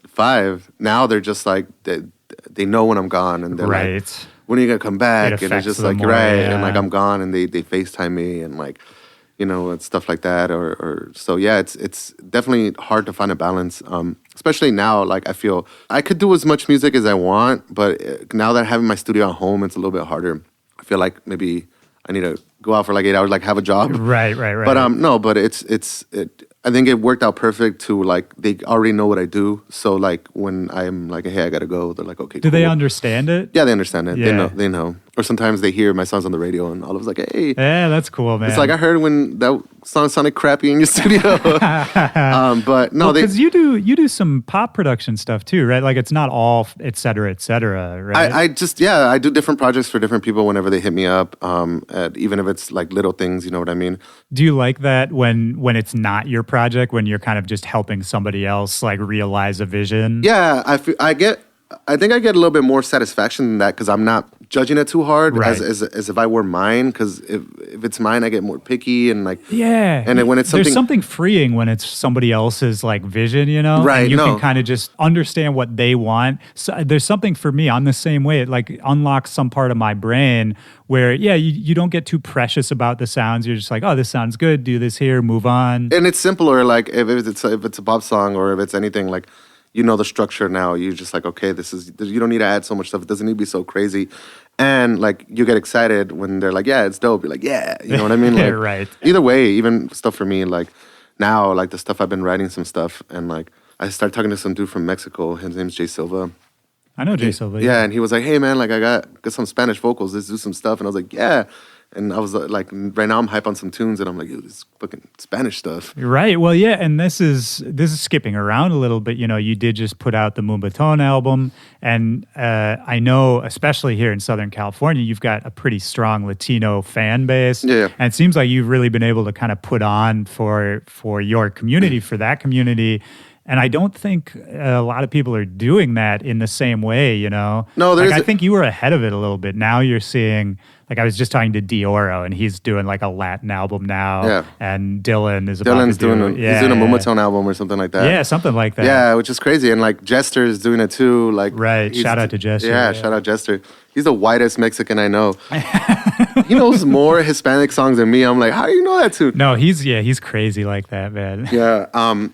5. Now they're just like they know when I'm gone, and they're like, when are you gonna come back? And it's just like and like I'm gone, and they FaceTime me and like. And stuff like that, or so it's definitely hard to find a balance, especially now. Like I feel I could do as much music as I want, but now that I'm having my studio at home, it's a little bit harder. I feel like maybe I need to go out for like 8 hours, like have a job. Right. But no, but I think it worked out perfect to like they already know what I do. So like when I'm like, hey, I gotta go, they're like, okay. Do they understand it? Yeah, they understand it. Yeah. They know. Or sometimes they hear my songs on the radio, and Olive's like, hey. Yeah, that's cool, man. It's like I heard when that song sounded crappy in your studio. But no, because you do some pop production stuff too, right? Like it's not all et cetera, right? I do different projects for different people whenever they hit me up, even if it's like little things, you know what I mean? Do you like that when it's not your project, when you're kind of just helping somebody else like realize a vision? Yeah, I think I get a little bit more satisfaction than that because I'm not judging it too hard as if I were mine. Because if it's mine, I get more picky and like And then when it's something, there's something freeing when it's somebody else's like vision, right? And you can kind of just understand what they want. So there's something for me. I'm the same way. It like unlocks some part of my brain where you don't get too precious about the sounds. You're just like, oh, this sounds good. Do this here. Move on. And it's simpler. Like if it's a pop song or if it's anything like. The structure now. You're just like, okay, you don't need to add so much stuff. It doesn't need to be so crazy. And like, you get excited when they're like, yeah, it's dope. You're like, yeah, you know what I mean? Like, right. Either way, even stuff for me, like now, like the stuff I've been writing some stuff. And like, I started talking to some dude from Mexico. His name's Jay Silva. I know Jay Silva. Yeah, and he was like, hey man, like I got some Spanish vocals. Let's do some stuff. And I was like, yeah. And I was like, right now I'm hype on some tunes, and I'm like, this fucking Spanish stuff. Right. Well, yeah, and this is skipping around a little bit. You did just put out the Moombahton album, and I know, especially here in Southern California, you've got a pretty strong Latino fan base. Yeah. And it seems like you've really been able to kind of put on for your community, for that community. And I don't think a lot of people are doing that in the same way, No, I think you were ahead of it a little bit. Now you're seeing Like I was just talking to Dioro, and he's doing like a Latin album now. Yeah. And Dylan is Dylan's about to he's doing a Moombahton album or something like that. Yeah, something like that. Yeah, which is crazy. And like Jester is doing it too. Like Right. Shout out to Jester. Yeah, shout out Jester. He's the whitest Mexican I know. He knows more Hispanic songs than me. I'm like, how do you know that too? No, he's crazy like that, man. Yeah.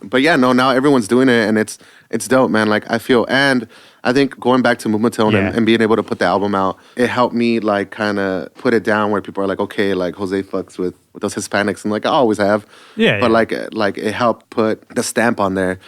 But yeah, no, now everyone's doing it, and it's dope, man. Like I feel, and I think going back to Moombahton and being able to put the album out, it helped me like kind of put it down where people are like, okay, like Jose fucks with those Hispanics, and like I always have. Yeah. But like it helped put the stamp on there.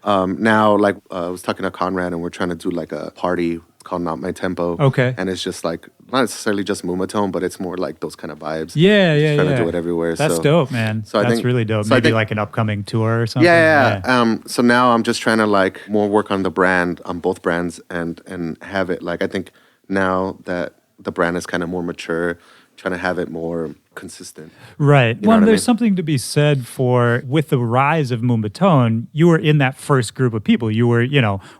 Now, like I was talking to Conrad, and we're trying to do like a party called Not My Tempo. Okay. And it's just like not necessarily just Moombahton, but it's more like those kind of vibes. Yeah, Just trying to do it everywhere. That's so dope, man. so I That's think- really dope. so I Maybe think- like an upcoming tour or something. Yeah. So now I'm just trying to like more work on the brand, on both brands, and have it like I think now that the brand is kind of more mature, trying to have it more consistent. Right. know Well, what I there's mean? something to be said for with the rise of Moombahton, you were in that first group of people. You were,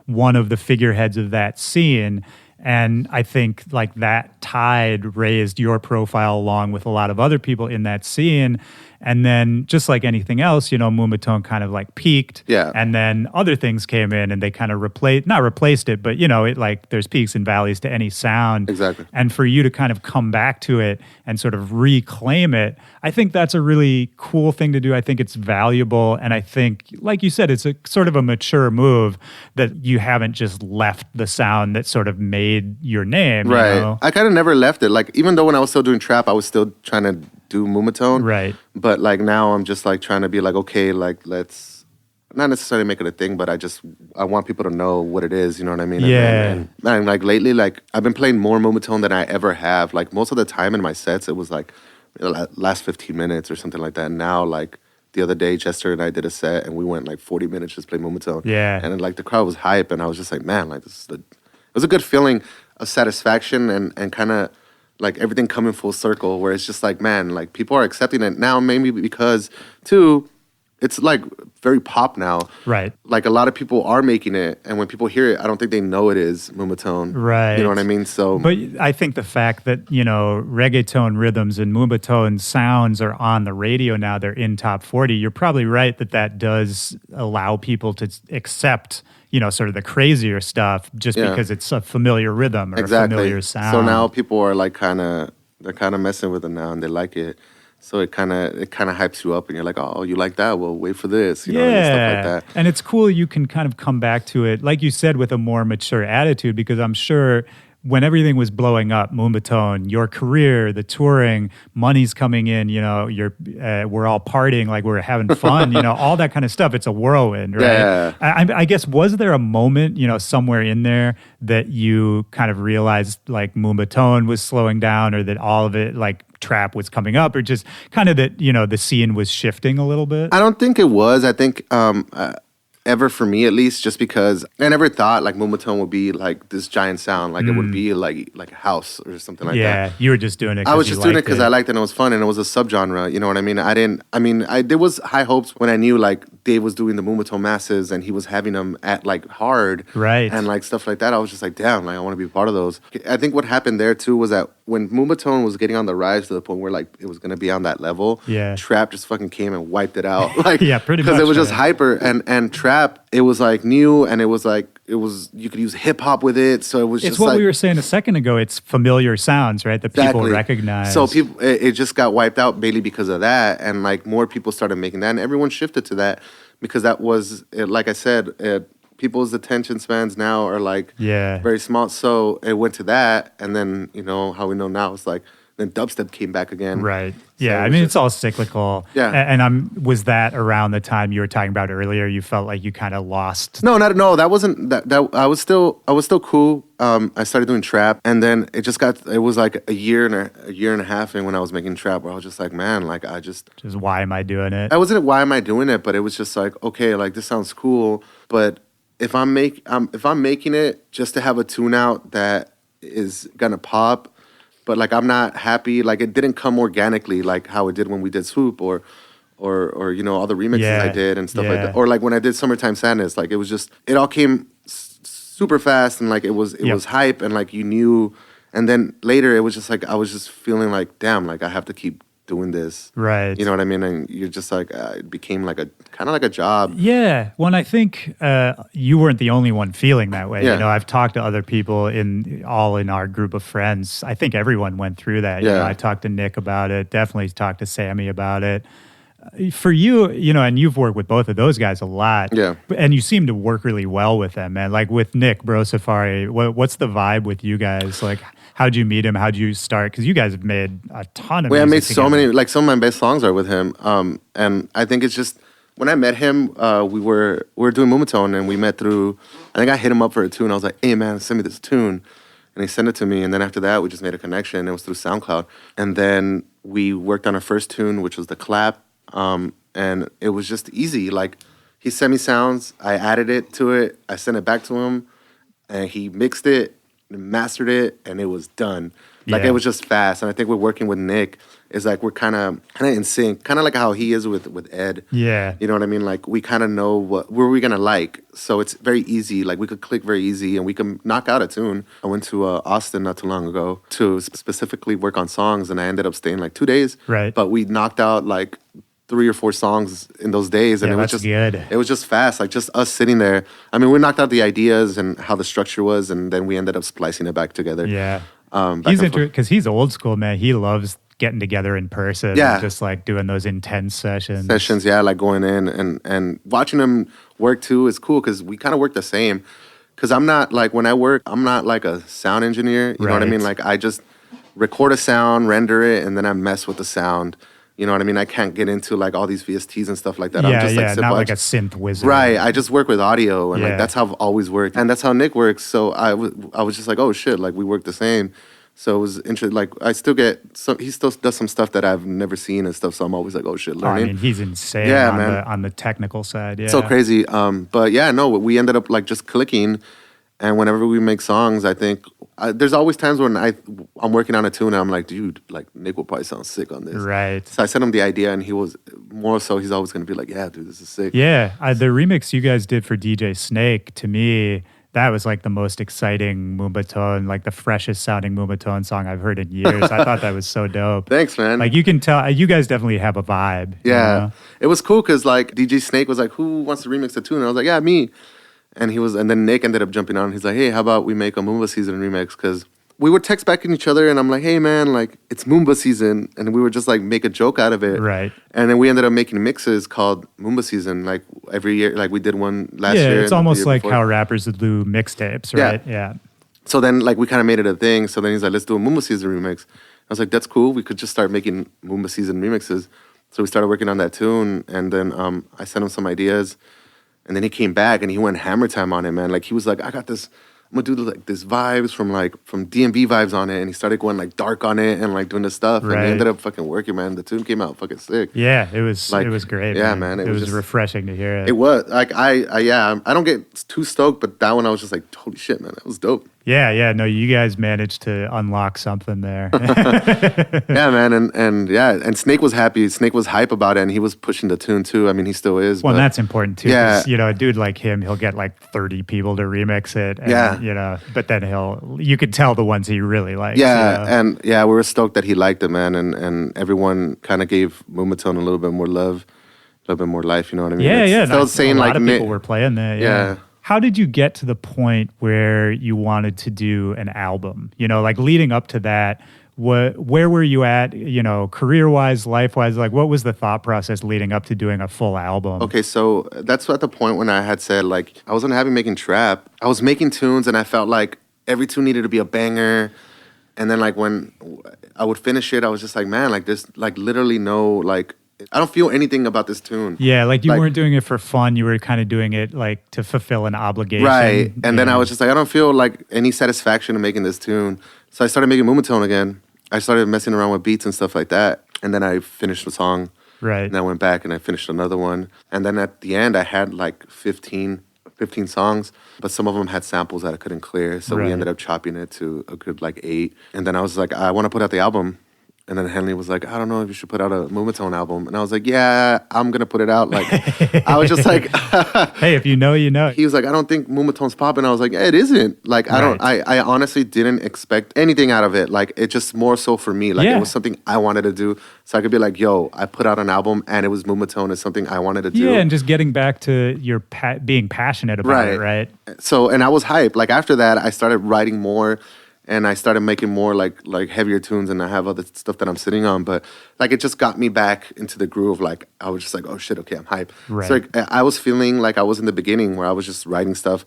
one of the figureheads of that scene. And I think like that tide raised your profile along with a lot of other people in that scene. And then just like anything else, Moombahton kind of like peaked. Yeah. And then other things came in and they kind of not replaced it, but it like there's peaks and valleys to any sound. Exactly. And for you to kind of come back to it and sort of reclaim it, I think that's a really cool thing to do. I think it's valuable. And I think, like you said, it's a sort of a mature move that you haven't just left the sound that sort of made your name. Right. You know? I kind of never left it. Like even though when I was still doing trap, I was still trying to do Moombahton. Right. But like now I'm just like trying to be like, okay, like let's not necessarily make it a thing, but I want people to know what it is, you know what I mean? Yeah. And like lately, like I've been playing more Moombahton than I ever have. Like most of the time in my sets, it was like last 15 minutes or something like that. And now like the other day, Chester and I did a set and we went like 40 minutes just playing Moombahton. Yeah. And then, like the crowd was hype and I was just like, man, like it was a good feeling of satisfaction and kind of like everything coming full circle where it's just like, man, like people are accepting it now, maybe because too, it's like very pop now. Right. Like a lot of people are making it, and when people hear it, I don't think they know it is Moombahton. Right. You know what I mean? So, But I think the fact that, reggaeton rhythms and Moombahton sounds are on the radio now, they're in top 40, you're probably right that does allow people to accept, sort of the crazier stuff just because it's a familiar rhythm or a familiar sound. So now people are like they're kind of messing with it now, and they like it. So it kind of hypes you up, and you're like, oh, you like that? Well, wait for this, and stuff like that. And it's cool you can kind of come back to it, like you said, with a more mature attitude, because I'm sure when everything was blowing up, Moombahton, your career, the touring, money's coming in, we're all partying, like we're having fun, all that kind of stuff. It's a whirlwind, right? Yeah. I guess, was there a moment, somewhere in there that you kind of realized like Moombahton was slowing down, or that all of it, like trap was coming up, or just kind of that, the scene was shifting a little bit? I don't think it was. I think ever for me at least, just because I never thought like Moombahton would be like this giant sound, like it would be like a house or something like that. Yeah, you were just doing it. I was just doing it because I liked it and it was fun and it was a subgenre. You know what I mean? There was high hopes when I knew like Dave was doing the Moombahton masses and he was having them at like hard, right, and like stuff like that. I was just like, damn, like I want to be part of those. I think what happened there too was that when Moombahton was getting on the rise to the point where like it was gonna be on that level, trap just fucking came and wiped it out. Like yeah, pretty much, because it was just hyper and trap. It was like new and it was you could use hip hop with it. So it was it's just what like, we were saying a second ago. It's familiar sounds, right? That people recognize. So it just got wiped out mainly because of that, and like more people started making that, and everyone shifted to that because that was like I said. People's attention spans now are like very small. So it went to that, and then how we know now it's like then dubstep came back again. Right. So Yeah. It's all cyclical. Yeah. And was that around the time you were talking about earlier? You felt like you kind of lost. No, that wasn't that. I was still cool. I started doing trap, and then it was like a year and a half in when I was making trap, where I was just like, man, like just why am I doing it? I wasn't why am I doing it, but it was just like, okay, like this sounds cool, but if I'm making it just to have a tune out that is gonna pop, but like I'm not happy, like it didn't come organically like how it did when we did Swoop or all the remixes I did and stuff like that, or like when I did Summertime Sadness, like it all came super fast and like it was hype and like you knew And then later, it was just like I was just feeling like, damn, like I have to keep doing this. Right. You know what I mean? And you're just like, it became like a kind of like a job. Yeah. Well, I think you weren't the only one feeling that way. Yeah. You know, I've talked to other people in our group of friends. I think everyone went through that. You Yeah. know, I talked to Nick about it. Definitely talked to Sammy about it. For you, you know, and you've worked with both of those guys a lot. Yeah. And you seem to work really well with them, man. Like with Nick, Bro Safari, what's the vibe with you guys? Like, how'd you meet him? How'd you start? Because you guys have made a ton of I music made so together. many, like some of my best songs are with him. And I think it's just, when I met him, we were doing Moombahton, and we met through, I think I hit him up for a tune. I was like, hey man, send me this tune. And he sent it to me. And then after that, we just made a connection. It was through SoundCloud. And then we worked on our first tune, which was the clap. And it was just easy. Like, he sent me sounds, I added it to it, I sent it back to him, and he mixed it, mastered it, and it was done. Like, Yeah. it was just fast. And I think we're working with Nick is like we're kind of in sync, kind of like how he is with Ed. Yeah. You know what I mean? Like, we kind of know what we're gonna like, so it's very easy. Like, we could click very easy, and we can knock out a tune. I went to Austin not too long ago to specifically work on songs, and I ended up staying like 2 days. Right. But we knocked out like 3 or 4 songs in those days, and Yeah, it was that's just good. It was just fast, like just us sitting there. I mean, we knocked out the ideas and how the structure was, and then we ended up splicing it back together. Yeah. Back He's and forth. because he's old school, man. He loves getting together in person. Yeah. And just like doing those intense sessions. Yeah, like going in and watching him work too is cool because we kind of work the same. Because I'm not like, when I work, I'm not like a sound engineer. You know what I Right. mean? Like, I just record a sound, render it, and then I mess with the sound. You know what I mean? I can't get into like all these VSTs and stuff like that. Yeah, I'm just yeah, like, not like a synth wizard. Right, I just work with audio, and Yeah. like that's how I've always worked, and that's how Nick works. So I was just like, oh shit, like we work the same. So it was interesting. Like, I still get some. He still does some stuff that I've never seen and stuff. So I'm always like, oh shit, Oh, I learning. mean, he's insane Yeah, on, man. on the technical side. Yeah. So crazy. But yeah, no, we ended up like just clicking. And whenever we make songs, I think there's always times when I'm working on a tune and I'm like, dude, like Nick will probably sound sick on this. Right. So I sent him the idea, and he was more so he's always gonna be like, yeah, dude, this is sick. Yeah. The remix you guys did for DJ Snake, to me, that was like the most exciting Moombahton, like the freshest sounding Moombahton song I've heard in years. I thought that was so dope. Thanks, man. Like, you can tell, you guys definitely have a vibe. you Yeah, know? it was cool because like DJ Snake was like, "Who wants to remix the tune?" And I was like, "Yeah, me." And then Nick ended up jumping on. He's like, "Hey, how about we make a Moomba season remix?" Because we would text back at each other, and I'm like, "Hey, man, like it's Moomba season," and we would just like make a joke out of it. Right. And then we ended up making mixes called Moomba season, like every year. Like we did one last year. Yeah, and it's the almost year like before. how rappers would do mixtapes, Yeah. right? Yeah. So then, like, we kind of made it a thing. So then he's like, let's do a Moomba season remix. I was like, that's cool. We could just start making Moomba season remixes. So we started working on that tune. And then I sent him some ideas. And then he came back and he went hammer time on it, man. Like, he was like, I got this, I'm going to do like this vibes from DMV vibes on it. And he started going like dark on it and like doing this stuff. And Right. it ended up fucking working, man. The tune came out fucking sick. Yeah, it was Like, it was great. yeah, man, It it was was just- refreshing to hear it. It was like, I don't get too stoked, but that one I was just like, holy shit, man, that was dope. Yeah, no, you guys managed to unlock something there. Yeah, man, and Snake was happy. Snake was hype about it, and he was pushing the tune too. I mean, he still is. Well, but and that's important too. Yeah. 'Cause, you know, a dude like him, he'll get like 30 people to remix it. And, Yeah. You know, but then you could tell the ones he really likes. yeah, you know? and yeah, we were stoked that he liked it, man, and everyone kind of gave Moombahton a little bit more love, a little bit more life. You know what I mean? Yeah, It's yeah. still no, saying a lot like of Nick- people were playing that. Yeah. How did you get to the point where you wanted to do an album? You know, like leading up to that, where were you at, you know, career-wise, life-wise? Like, what was the thought process leading up to doing a full album? Okay, so that's at the point when I had said, like, I wasn't happy making trap. I was making tunes, and I felt like every tune needed to be a banger. And then, like, when I would finish it, I was just like, man, like, there's, like, literally no, like, I don't feel anything about this tune. Yeah, like you Like- weren't doing it for fun. You were kind of doing it like to fulfill an obligation. Right. And then Yeah. I was just like, I don't feel, like, any satisfaction in making this tune. So I started making Moombahton again. I started messing around with beats and stuff like that. And then I finished the song. Right. And I went back and I finished another one. And then at the end, I had like 15 songs, but some of them had samples that I couldn't clear. So Right. we ended up chopping it to a good like 8. And then I was like, I want to put out the album. And then Henley was like, I don't know if you should put out a Moombahton album. And I was like, yeah, I'm going to put it out. Like, I was just like, hey, if you know, you know. He was like, I don't think Moombahton's popping. I was like, yeah, it isn't. Like, I honestly didn't expect anything out of it. Like, it just more so for me. Like, it was something I wanted to do. So I could be like, yo, I put out an album and it was Moombahton. It's something I wanted to do. Yeah, and just getting back to your being passionate about it, right? So, and I was hyped. Like, after that, I started writing more. And I started making more like heavier tunes, and I have other stuff that I'm sitting on. But like it just got me back into the groove. Like I was just like, oh shit, okay, I'm hype. Right. So like, I was feeling like I was in the beginning where I was just writing stuff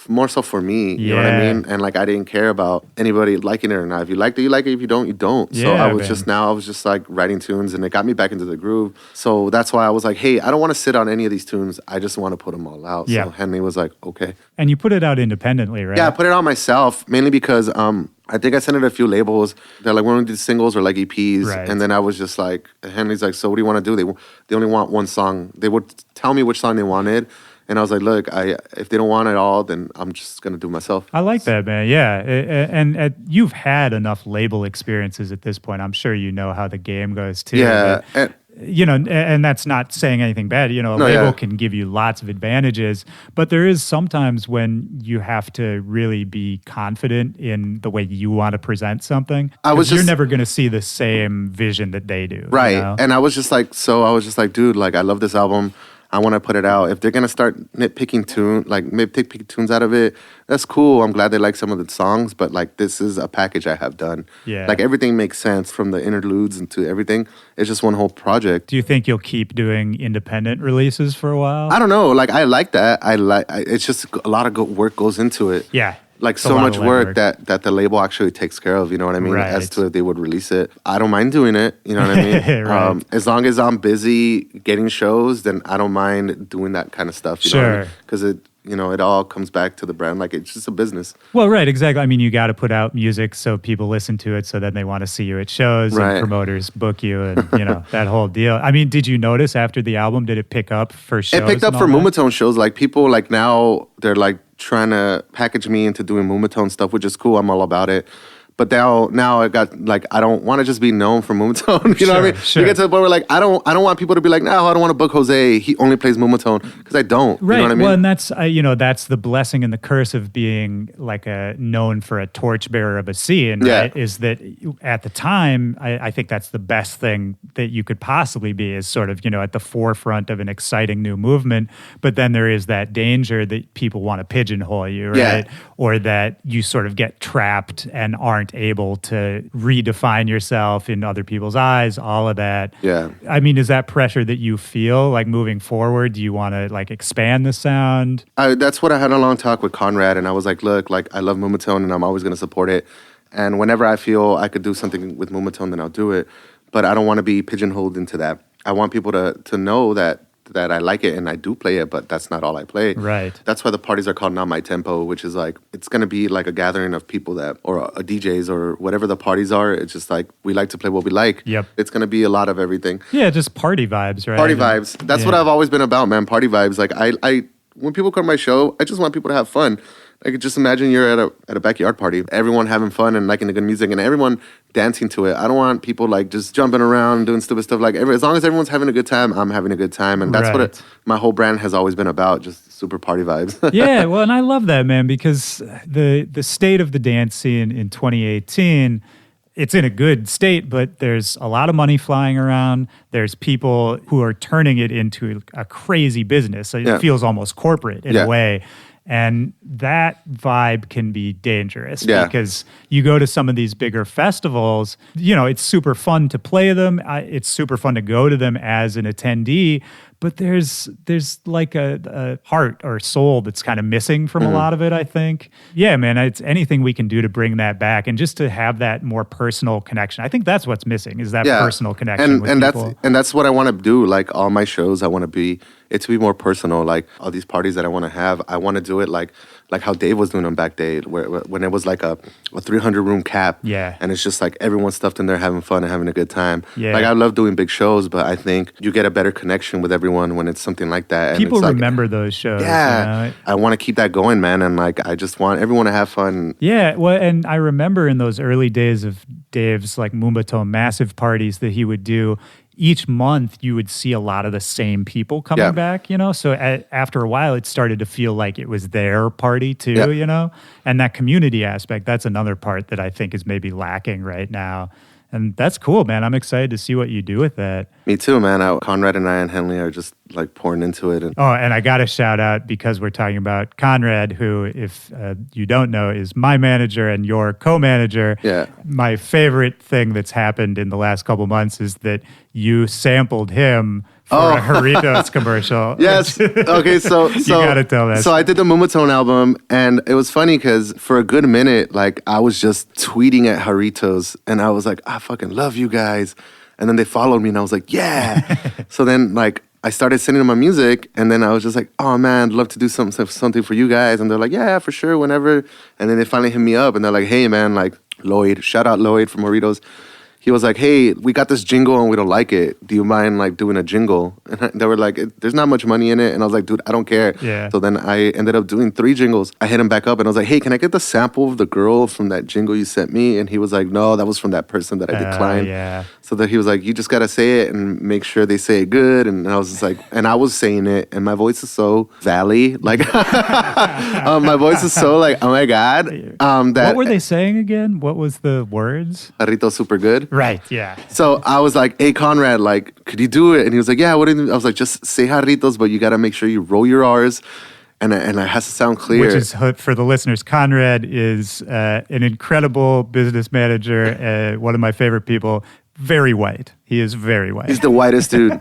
more so for me. You know what I mean? And like I didn't care about anybody liking it or not. If you like it, you like it. If you don't, you don't. So I was just like writing tunes, and it got me back into the groove. So that's why I was like, hey, I don't want to sit on any of these tunes. I just want to put them all out. So Henley was like, okay. And you put it out independently, right? Yeah, I put it out myself, mainly because I think I sent it to a few labels. They're like, we want to do singles or like EPs. Right. And then I was just like, Henley's like, so what do you want to do? They only want one song. They would tell me which song they wanted. And I was like, look, if they don't want it all, then I'm just going to do it myself. I like that, man. Yeah. And you've had enough label experiences at this point. I'm sure you know how the game goes too. Yeah. And that's not saying anything bad. A label can give you lots of advantages, but there is sometimes when you have to really be confident in the way you want to present something. You're never going to see the same vision that they do. Right. And I was just like, dude, like, I love this album. I want to put it out. If they're going to start nitpicking tunes out of it, that's cool. I'm glad they like some of the songs, but like this is a package I have done. Yeah. Like everything makes sense from the interludes and to everything. It's just one whole project. Do you think you'll keep doing independent releases for a while? I don't know. Like I like that. It's just a lot of good work goes into it. Yeah. Like so much work that the label actually takes care of, you know what I mean? Right. As to if they would release it. I don't mind doing it, you know what I mean? Right. As long as I'm busy getting shows, then I don't mind doing that kind of stuff. You know what I mean? Because it all comes back to the brand. Like it's just a business. Well, right, exactly. I mean, you got to put out music so people listen to it, so then they want to see you at shows and promoters book you, and that whole deal. I mean, did you notice after the album, did it pick up for shows? It picked up for Moombahton shows. Like people, like now they're like trying to package me into doing Moombahton stuff, which is cool. I'm all about it. But now I got like I don't want to just be known for Moombahton. You know what I mean? Sure. You get to the point where like I don't want people to be like, no, I don't want to book Jose. He only plays Moombahton, because I don't. Right. You know what I mean? Well, and that's that's the blessing and the curse of being like known for a torchbearer of a scene. Right? Is that at the time I think that's the best thing that you could possibly be, is sort of at the forefront of an exciting new movement. But then there is that danger that people want to pigeonhole you, right? Yeah. Or that you sort of get trapped and aren't able to redefine yourself in other people's eyes, all of that. Yeah. I mean, is that pressure that you feel like moving forward? Do you want to like expand the sound? That's what I had a long talk with Conrad, and I was like, look, like I love Moombahton and I'm always going to support it. And whenever I feel I could do something with Moombahton, then I'll do it. But I don't want to be pigeonholed into that. I want people to know that I like it and I do play it, but that's not all I play. Right. That's why the parties are called Not My Tempo, which is like, it's going to be like a gathering of people or DJs or whatever the parties are. It's just like, we like to play what we like. Yep. It's going to be a lot of everything. Yeah, just party vibes, right? Party vibes. That's what I've always been about, man. Party vibes. Like I when people come to my show, I just want people to have fun. Like just imagine you're at a backyard party, everyone having fun and liking the good music and everyone dancing to it. I don't want people like just jumping around doing stupid stuff. Like as long as everyone's having a good time, I'm having a good time, and that's what my whole brand has always been about. Just super party vibes. Yeah, well, and I love that, man, because the state of the dance scene in 2018. It's in a good state, but there's a lot of money flying around. There's people who are turning it into a crazy business. So it feels almost corporate in a way. And that vibe can be dangerous because you go to some of these bigger festivals, it's super fun to play them. It's super fun to go to them as an attendee, but there's like a heart or soul that's kind of missing from a lot of it, I think. Yeah, man, it's anything we can do to bring that back and just to have that more personal connection. I think that's what's missing, is that personal connection with people. That's what I want to do. Like all my shows, I want to be it to be more personal. Like all these parties that I want to have, I want to do it like how Dave was doing them back day, when it was like a 300 room cap. Yeah. And it's just like everyone's stuffed in there having fun and having a good time. Yeah. Like I love doing big shows, but I think you get a better connection with everyone when it's something like that. And People it's like, remember those shows. yeah. You know? I want to keep that going, man. And like, I just want everyone to have fun. Yeah, well, and I remember in those early days of Dave's like Moombahton massive parties that he would do, each month you would see a lot of the same people coming back, you know? So after a while, it started to feel like it was their party too, you know? And that community aspect, that's another part that I think is maybe lacking right now. And that's cool, man. I'm excited to see what you do with that. Me too, man. Conrad and I and Henley are just like pouring into it. Oh, and I got to shout out, because we're talking about Conrad, who, if you don't know, is my manager and your co-manager. Yeah. My favorite thing that's happened in the last couple months is that you sampled him for a Herido's commercial. Yes. Okay, so you gotta tell that. So I did the Moombahton album, and it was funny because for a good minute, like I was just tweeting at Herido's, and I was like, I fucking love you guys. And then they followed me, and I was like, yeah. So then like I started sending them my music, and then I was just like, oh man, I'd love to do something for you guys. And they're like, yeah, for sure, whenever. And then they finally hit me up, and they're like, hey man, like Lloyd, shout out Lloyd from Herido's. He was like, hey, we got this jingle and we don't like it. Do you mind like doing a jingle? And they were like, there's not much money in it. And I was like, dude, I don't care. Yeah. So then I ended up doing 3 jingles. I hit him back up and I was like, hey, can I get the sample of the girl from that jingle you sent me? And he was like, no, that was from that person that I declined. Yeah. So that he was like, you just got to say it and make sure they say it good. And I was just like, and I was saying it, and my voice is so valley. Like, my voice is so like, oh my God. What were they saying again? What was the words? Herido super good. Right, yeah. So I was like, hey, Conrad, like, could you do it? And he was like, yeah, what do you I was like, just say Jarritos, but you got to make sure you roll your R's. And it has to sound clear. Which is, for the listeners, Conrad is an incredible business manager, one of my favorite people. Very white. He is very white. He's the whitest dude.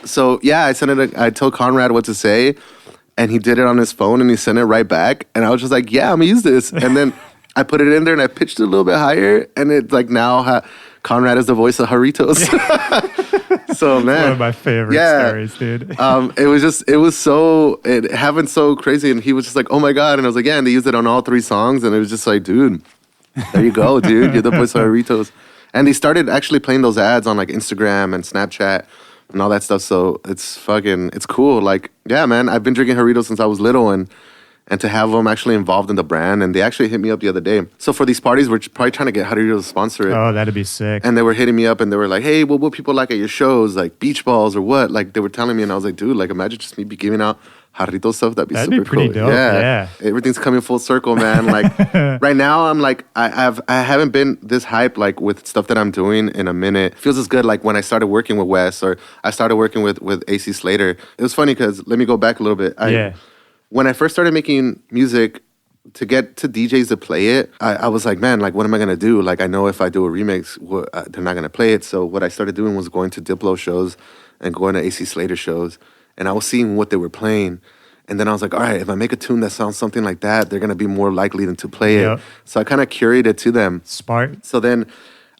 So yeah, I told Conrad what to say, and he did it on his phone, and he sent it right back. And I was just like, yeah, I'm gonna use this. And then I put it in there, and I pitched it a little bit higher, and it's like now Conrad is the voice of Heritos. So man, one of my favorite stories, dude. It happened so crazy, and he was just like, oh my God. And I was like, yeah, and they used it on all 3 songs, and it was just like, dude, there you go, dude. You're the voice of Heritos. And they started actually playing those ads on like Instagram and Snapchat and all that stuff. So it's cool. Like, yeah, man, I've been drinking Heridos since I was little, and to have them actually involved in the brand. And they actually hit me up the other day. So for these parties, we're probably trying to get Herido to sponsor it. Oh, that'd be sick. And they were hitting me up, and they were like, hey, what would people like at your shows? Like beach balls or what? Like they were telling me, and I was like, dude, like imagine just me be giving out Herido stuff. That'd be super pretty cool. dope. Yeah. Everything's coming full circle, man. Like right now, I'm like, I haven't been this hype like with stuff that I'm doing in a minute. It feels as good like when I started working with Wes, or I started working with AC Slater. It was funny because let me go back a little bit. When I first started making music, to get to DJs to play it, I was like, man, like, what am I going to do? Like, I know if I do a remix, they're not going to play it. So what I started doing was going to Diplo shows and going to AC Slater shows. And I was seeing what they were playing. And then I was like, all right, if I make a tune that sounds something like that, they're going to be more likely than to play it. So I kind of curated to them. Smart. So then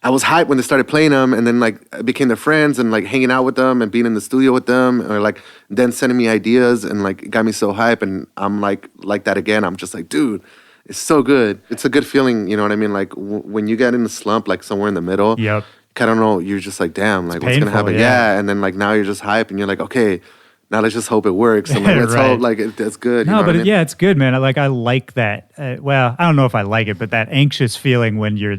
I was hyped when they started playing them, and then like I became their friends and like hanging out with them and being in the studio with them, or like then sending me ideas, and like it got me so hyped. And I'm like that again. I'm just like, dude, it's so good. It's a good feeling, you know what I mean? Like when you get in a slump, like somewhere in the middle, kind of know, you're just like, damn, like what's gonna happen? Yeah. And then like now you're just hyped, and you're like, okay, now let's just hope it works. And like, let's hope like that's good. No, you know but I mean? yeah, it's good, man. I like that. Well, I don't know if I like it, but that anxious feeling when you're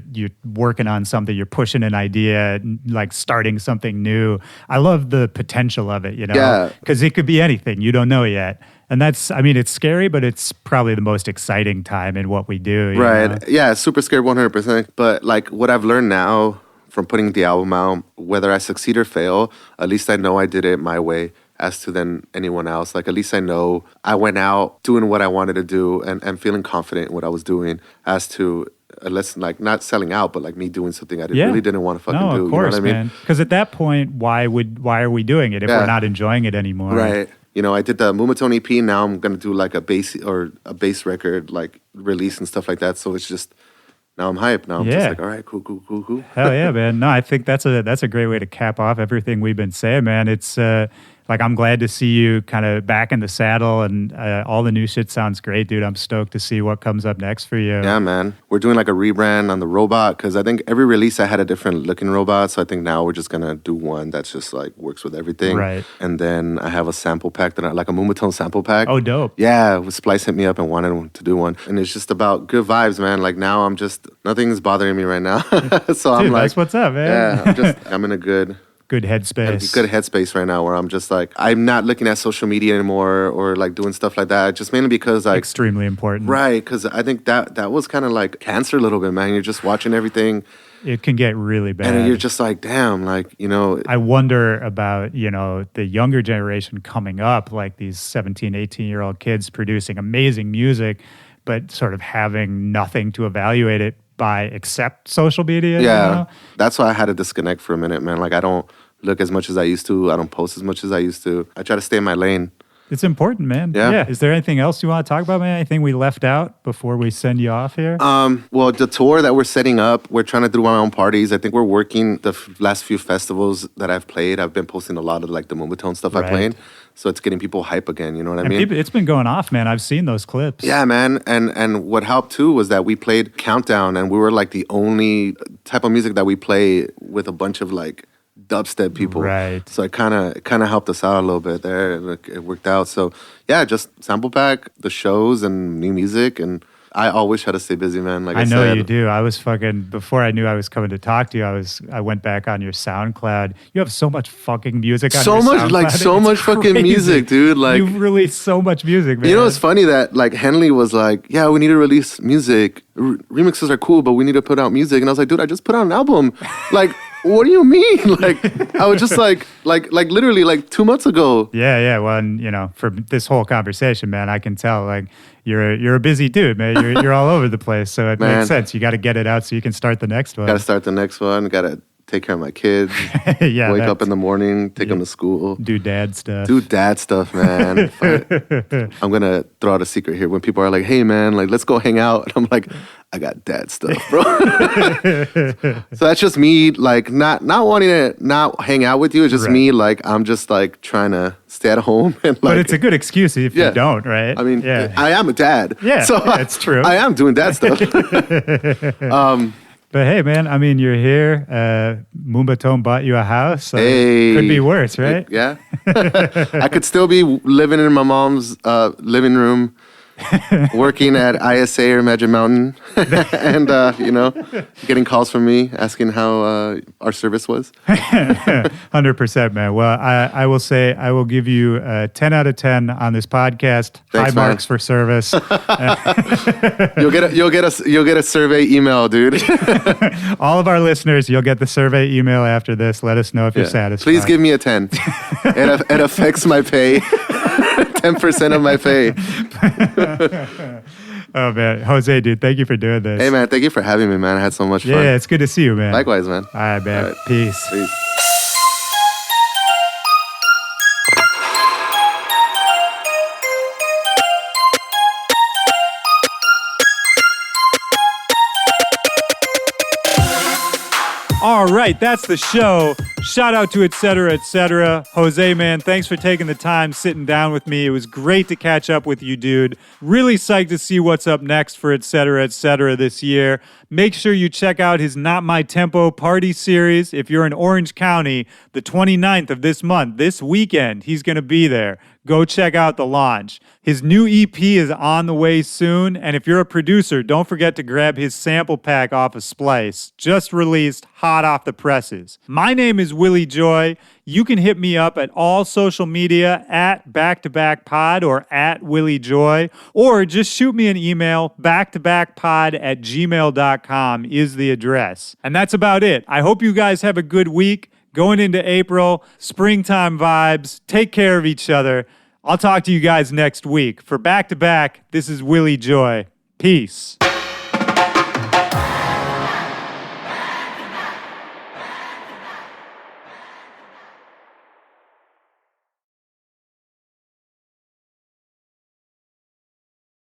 working on something, you're pushing an idea, like starting something new. I love the potential of it, you know? Yeah. Because it could be anything. You don't know yet. And that's, I mean, it's scary, but it's probably the most exciting time in what we do. You know? Yeah, super scared 100%. But like what I've learned now from putting the album out, whether I succeed or fail, at least I know I did it my way. As to then anyone else, like at least I know I went out doing what I wanted to do and feeling confident in what I was doing, as to less like not selling out, but like me doing something I really didn't want to fucking do. No, of course, you know what I mean? Because at that point, why are we doing it if we're not enjoying it anymore? Right. You know, I did the Moombahton EP. Now I'm gonna do like a bass record like release and stuff like that. So it's just. Now I'm hyped. Now I'm just like, all right, cool. Hell yeah, man. No, I think that's a great way to cap off everything we've been saying, man. It's Like, I'm glad to see you kind of back in the saddle, and all the new shit sounds great, dude. I'm stoked to see what comes up next for you. Yeah, man. We're doing like a rebrand on the robot because I think every release I had a different looking robot. So I think now we're just going to do one that's just like works with everything. Right. And then I have a sample pack like a Moombahton sample pack. Oh, dope. Yeah, Splice hit me up and wanted to do one. And it's just about good vibes, man. Like now nothing's bothering me right now. So Dude, I'm like, that's what's up, man. yeah, I'm in a good headspace. Good headspace right now where I'm just like, I'm not looking at social media anymore or like doing stuff like that. Just mainly because like... Extremely important. Right, because I think that was kind of like cancer a little bit, man. You're just watching everything. It can get really bad. And you're just like, damn, like, I wonder about, the younger generation coming up, like these 17, 18-year-old kids producing amazing music, but sort of having nothing to evaluate it by except social media. Yeah, that's why I had to disconnect for a minute, man. Like, I don't look as much as I used to. I don't post as much as I used to. I try to stay in my lane. It's important, man. Yeah. Is there anything else you want to talk about, man? Anything we left out before we send you off here? Well, the tour that we're setting up, we're trying to do our own parties. I think we're working the last few festivals that I've played. I've been posting a lot of like the Moombahton stuff I played. So it's getting people hype again, you know what I mean? It's been going off, man. I've seen those clips. Yeah, man. And what helped too was that we played Countdown and we were like the only type of music that we play with a bunch of like dubstep people. Right. So it kind of helped us out a little bit there. It worked out. So yeah, just sample pack, the shows and new music. And I always try to stay busy, man. Like I know said, you do. I was before I knew I was coming to talk to you, I went back on your SoundCloud. You have so much fucking music on your SoundCloud. So much fucking music, dude. Like you've released so much music, man. You know, it's funny that like Henley was like, yeah, we need to release music. Remixes are cool, but we need to put out music. And I was like, dude, I just put out an album. Like, what do you mean? Like, I was just like literally like 2 months ago. Yeah. Well, and, for this whole conversation, man, I can tell like you're a busy dude, man. You're all over the place. So it makes sense. You got to get it out so you can start the next one. Got to start the next one. Got to take care of my kids. Wake up in the morning, take them to school. Do dad stuff. Man. I'm going to throw out a secret here. When people are like, hey, man, like, let's go hang out. And I'm like, I got dad stuff, bro. So that's just me, like, not wanting to not hang out with you. It's just me, like, I'm just, like, trying to stay at home. And, like, but it's a good excuse if you don't, right? I mean, I am a dad. Yeah, so it's true. I am doing dad stuff. But hey, man, I mean, you're here. Moombahton bought you a house. So hey, it could be worse, right? Yeah. I could still be living in my mom's living room, working at ISA or Magic Mountain, and, getting calls from me asking how our service was. 100%, man. Well, I will say I will give you 10 out of 10 on this podcast. Thanks, high marks for service. You'll get a survey email, dude. All of our listeners, you'll get the survey email after this. Let us know if you're satisfied. Please give me a 10. It affects my pay. 10% of my pay. Oh, man. Jose, dude, thank you for doing this. Hey, man, thank you for having me, man. I had so much fun. Yeah, it's good to see you, man. Likewise, man. All right, man. All right. Peace. All right, that's the show. Shout out to et cetera. Jose, man, thanks for taking the time, sitting down with me. It was great to catch up with you, dude. Really psyched to see what's up next for et cetera this year. Make sure you check out his Not My Tempo party series. If you're in Orange County, the 29th of this month, this weekend, he's going to be there. Go check out the launch. His new EP is on the way soon, and if you're a producer, don't forget to grab his sample pack off of Splice, just released, hot off the presses. My name is Willy Joy. You can hit me up at all social media at back-to-back-pod or at Willy Joy, or just shoot me an email, back-to-back-pod@gmail.com is the address. And that's about it. I hope you guys have a good week. Going into April, springtime vibes. Take care of each other. I'll talk to you guys next week. For Back to Back, this is Willy Joy. Peace.